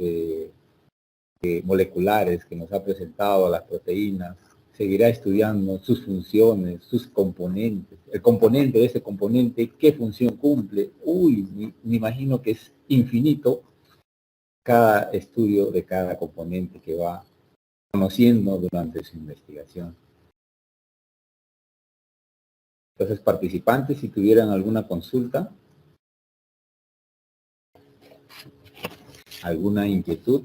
moleculares que nos ha presentado, las proteínas, seguirá estudiando sus funciones, sus componentes, el componente de ese componente, qué función cumple. Me imagino que es infinito cada estudio de cada componente que va conociendo durante su investigación. Entonces, participantes, si tuvieran alguna consulta, alguna inquietud,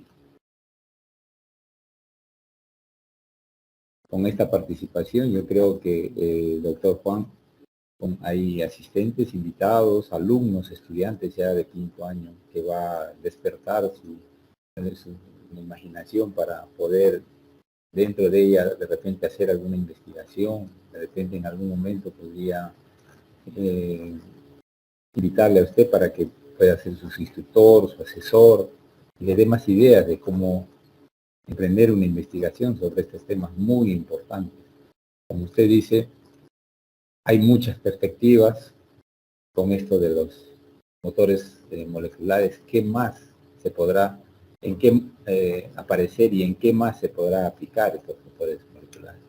con esta participación, yo creo que, doctor Juan, hay asistentes, invitados, alumnos, estudiantes ya de 5º año, que va a despertar su imaginación para poder dentro de ella de repente hacer alguna investigación, de repente en algún momento podría invitarle a usted para que pueda ser su instructor, su asesor, y le dé más ideas de cómo emprender una investigación sobre estos temas muy importantes. Como usted dice, hay muchas perspectivas con esto de los motores moleculares. ¿Qué más se podrá, en qué aparecer y en qué más se podrá aplicar estos motores moleculares?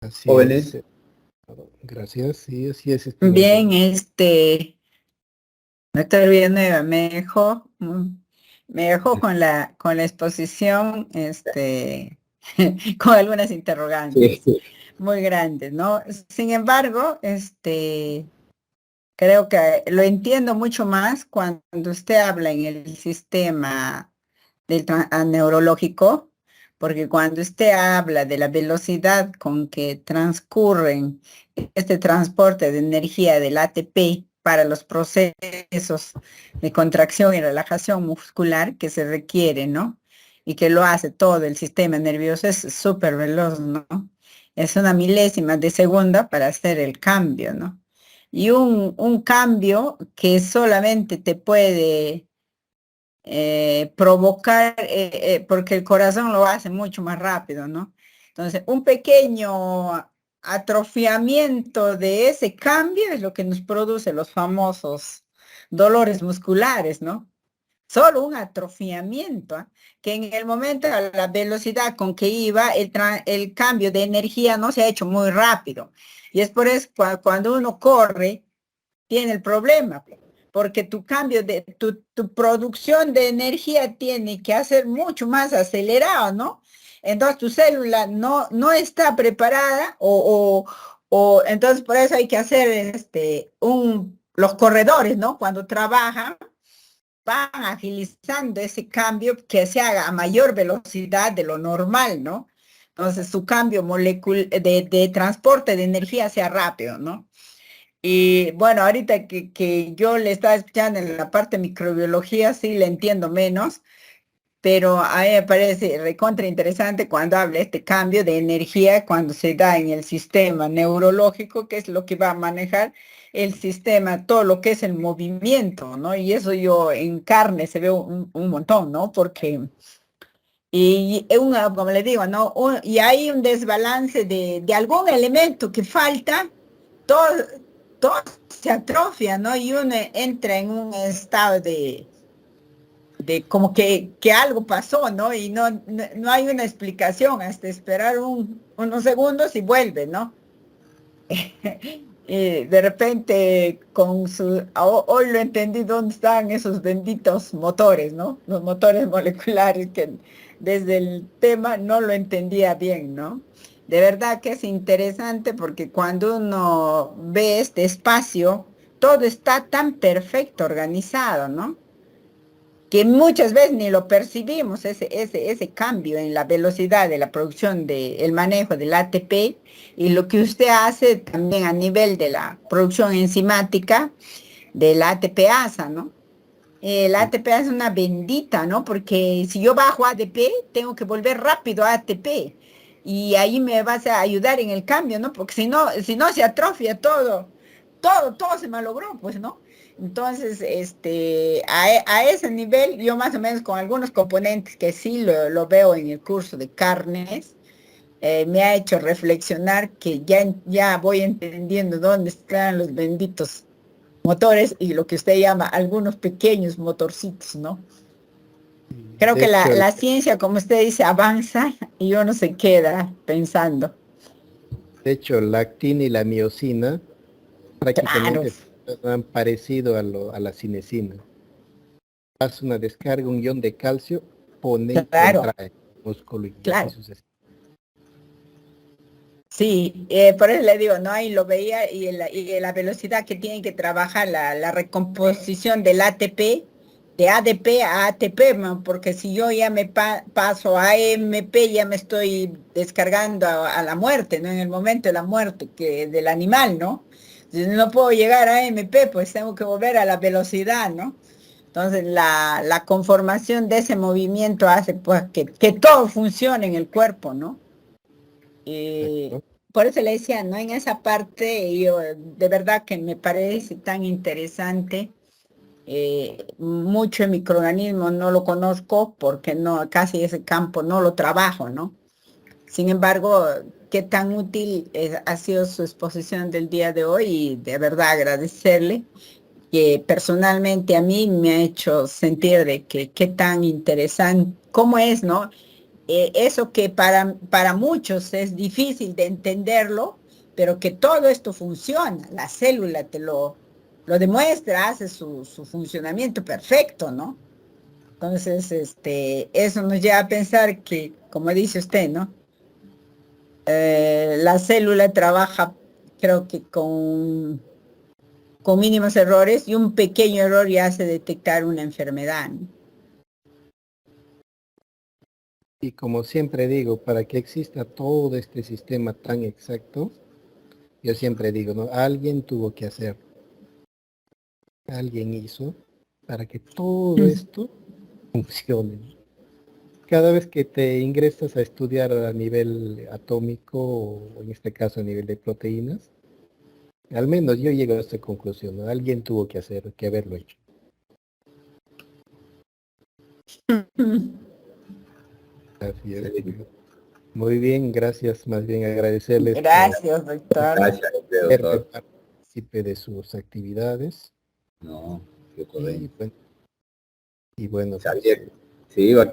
Así Jóvenes. es. Gracias, sí, así es. Bien, doctor Villanueva me dejó con la exposición, con algunas interrogantes Sí. muy grandes, ¿no? Sin embargo, creo que lo entiendo mucho más cuando usted habla en el sistema neurológico, porque cuando usted habla de la velocidad con que transcurren este transporte de energía del ATP para los procesos de contracción y relajación muscular que se requiere, ¿no? Y que lo hace todo el sistema nervioso, es súper veloz, ¿no? Es una milésima de segundo para hacer el cambio, ¿no? Y un cambio que solamente te puede provocar, porque el corazón lo hace mucho más rápido, ¿no? Entonces, un pequeño atrofiamiento de ese cambio es lo que nos produce los famosos dolores musculares, ¿no? solo un atrofiamiento, ¿ah? Que en el momento, a la velocidad con que iba, el cambio de energía no se ha hecho muy rápido. Y es por eso cuando uno corre, tiene el problema, porque tu cambio de, tu producción de energía tiene que hacer mucho más acelerado, ¿no? Entonces tu célula no está preparada o entonces por eso hay que hacer los corredores, ¿no? Cuando trabajan, van agilizando ese cambio que se haga a mayor velocidad de lo normal, ¿no? Entonces su cambio molecular de transporte de energía sea rápido, ¿no? Y bueno, ahorita que yo le estaba escuchando en la parte de microbiología, sí le entiendo menos, pero a mí me parece recontra interesante cuando habla este cambio de energía, cuando se da en el sistema neurológico, que es lo que va a manejar el sistema, todo lo que es el movimiento, ¿no? Y eso yo en carne se ve un montón, ¿no? Porque, y es una, como le digo, ¿no? Y hay un desbalance de algún elemento que falta, todo, todo se atrofia, ¿no? Y uno entra en un estado de como que algo pasó, ¿no? Y no hay una explicación hasta esperar unos segundos y vuelve, ¿no? Y de repente, hoy lo entendí dónde están esos benditos motores, ¿no? Los motores moleculares que desde el tema no lo entendía bien, ¿no? De verdad que es interesante porque cuando uno ve este espacio, todo está tan perfecto organizado, ¿no? Que muchas veces ni lo percibimos, ese cambio en la velocidad de la producción del manejo del ATP y lo que usted hace también a nivel de la producción enzimática del ATPasa, ¿no? El ATP es una bendita, ¿no? Porque si yo bajo ADP, tengo que volver rápido a ATP. Y ahí me vas a ayudar en el cambio, ¿no? Porque si no se atrofia todo se malogró, pues, ¿no? Entonces, a ese nivel, yo más o menos con algunos componentes que sí lo veo en el curso de carnes, me ha hecho reflexionar que ya voy entendiendo dónde están los benditos motores y lo que usted llama algunos pequeños motorcitos, ¿no? Creo De que hecho, la ciencia, como usted dice, avanza y uno se queda pensando. la actina y la miosina Claro, prácticamente han parecido a la cinecina. Hace una descarga, un ion de calcio, pone y claro, contrae el músculo y así claro. sucesivamente. Sí, por eso le digo, ¿no? Ahí lo veía y la velocidad que tiene que trabajar la recomposición del ATP, de ADP a ATP, ¿no? Porque si yo ya me paso a AMP, ya me estoy descargando a la muerte, ¿no? En el momento de la muerte del animal, ¿no? Si no puedo llegar a AMP, pues tengo que volver a la velocidad, ¿no? Entonces, la conformación de ese movimiento hace pues que todo funcione en el cuerpo, ¿no? Eh, ¿No? por eso le decía, ¿no? En esa parte, yo de verdad que me parece tan interesante. Mucho el microorganismo no lo conozco porque no, casi ese campo no lo trabajo, ¿no? Sin embargo, qué tan útil ha sido su exposición del día de hoy y de verdad agradecerle que personalmente a mí me ha hecho sentir de que qué tan interesante, cómo es, ¿no? Eso que para muchos es difícil de entenderlo, pero que todo esto funciona, la célula lo demuestra, hace su funcionamiento perfecto, ¿no? Entonces, eso nos lleva a pensar que, como dice usted, ¿no? La célula trabaja, creo que con mínimos errores y un pequeño error ya hace detectar una enfermedad, ¿no? Y como siempre digo, para que exista todo este sistema tan exacto, yo siempre digo, ¿no? Alguien tuvo que hacer, alguien hizo para que todo esto funcione. Cada vez que te ingresas a estudiar a nivel atómico o en este caso a nivel de proteínas, al menos yo llego a esta conclusión, ¿no? Alguien tuvo que hacer, que haberlo hecho. Así es. Sí. Muy bien, gracias. Más bien agradecerles por Gracias, doctor. Gracias, ser doctor. partícipe de sus actividades No, qué y ocurrencia. bueno, Y bueno, Sabía,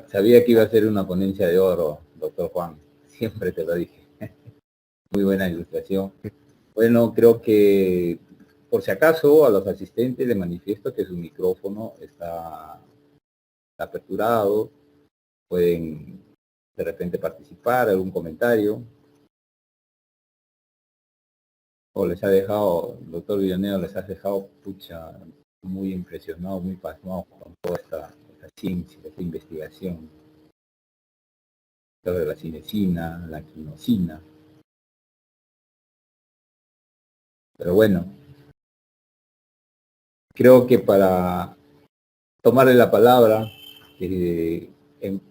sabía que iba a ser una ponencia de oro, doctor Juan. Siempre te lo dije. Muy buena ilustración. Bueno, creo que, por si acaso, a los asistentes les manifiesto que su micrófono está aperturado. Pueden de repente participar, algún comentario. O les ha dejado, doctor Villaneo, les ha dejado, pucha, muy impresionado, muy pasmado con toda esta ciencia, esta investigación sobre la cinecina, la quinosina. Pero bueno, creo que para tomarle la palabra,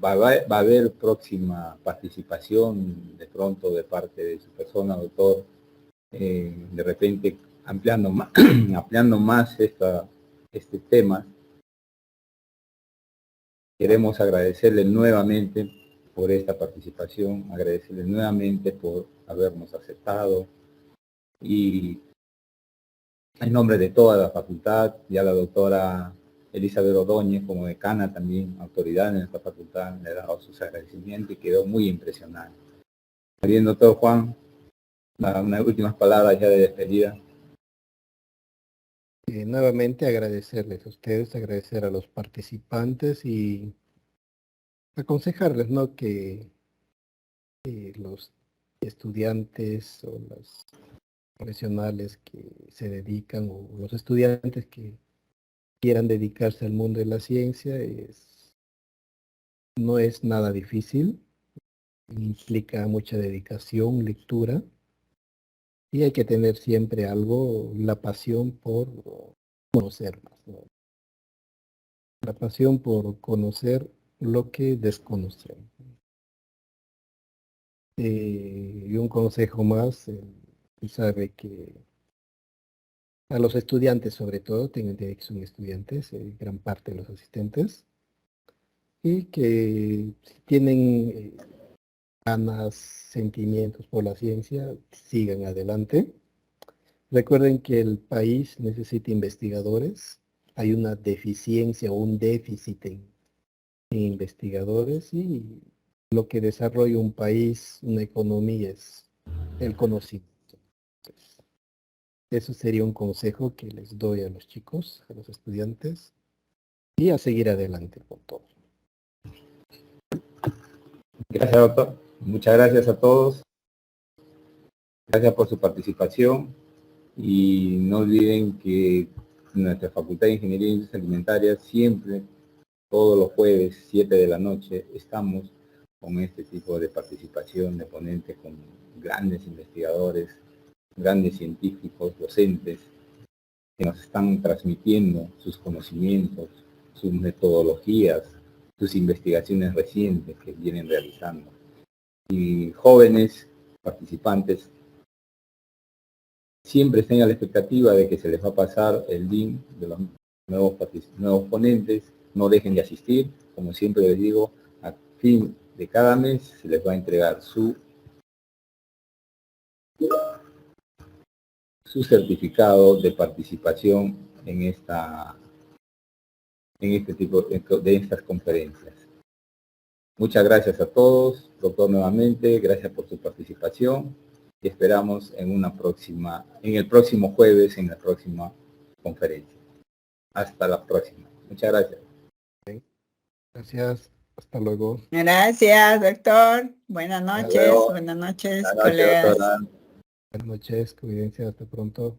va a haber próxima participación de pronto de parte de su persona, doctor, de repente ampliando más, ampliando más este tema. Queremos agradecerle nuevamente por esta participación, agradecerle nuevamente por habernos aceptado y en nombre de toda la facultad, ya la doctora Elizabeth Ordóñez como decana también, autoridad en esta facultad, le he dado sus agradecimientos y quedó muy impresionada. Bien, doctor Juan, unas últimas palabras ya de despedida. Nuevamente agradecerles a ustedes, agradecer a los participantes y aconsejarles, ¿no?, que los estudiantes o los profesionales que se dedican o los estudiantes que quieran dedicarse al mundo de la ciencia no es nada difícil, implica mucha dedicación, lectura, y hay que tener siempre algo, la pasión por conocer más, ¿no? La pasión por conocer lo que desconocemos. Y un consejo más, y sabe que a los estudiantes sobre todo, tengo entendido que son estudiantes, gran parte de los asistentes, y que si tienen ganas, sentimientos por la ciencia, sigan adelante. Recuerden que el país necesita investigadores, hay una deficiencia o un déficit en investigadores, y lo que desarrolla un país, una economía, es el conocimiento. Entonces, eso sería un consejo que les doy a los chicos, a los estudiantes, y a seguir adelante con todo. Gracias, doctor. Muchas gracias a todos. Gracias por su participación y no olviden que nuestra Facultad de Ingeniería e Industrias Alimentarias siempre, todos los jueves, 7 de la noche, estamos con este tipo de participación de ponentes con grandes investigadores, grandes científicos, docentes, que nos están transmitiendo sus conocimientos, sus metodologías, sus investigaciones recientes que vienen realizando. Y jóvenes participantes siempre estén a la expectativa de que se les va a pasar el link de los nuevos ponentes, no dejen de asistir, como siempre les digo, a fin de cada mes se les va a entregar su certificado de participación en este tipo de estas conferencias. Muchas gracias a todos, doctor, nuevamente, gracias por su participación y esperamos en el próximo jueves, en la próxima conferencia. Hasta la próxima. Muchas gracias. Gracias, hasta luego. Gracias, doctor. Buenas noches, Buenas noches, colegas. doctora. Buenas noches, cuídense, hasta pronto.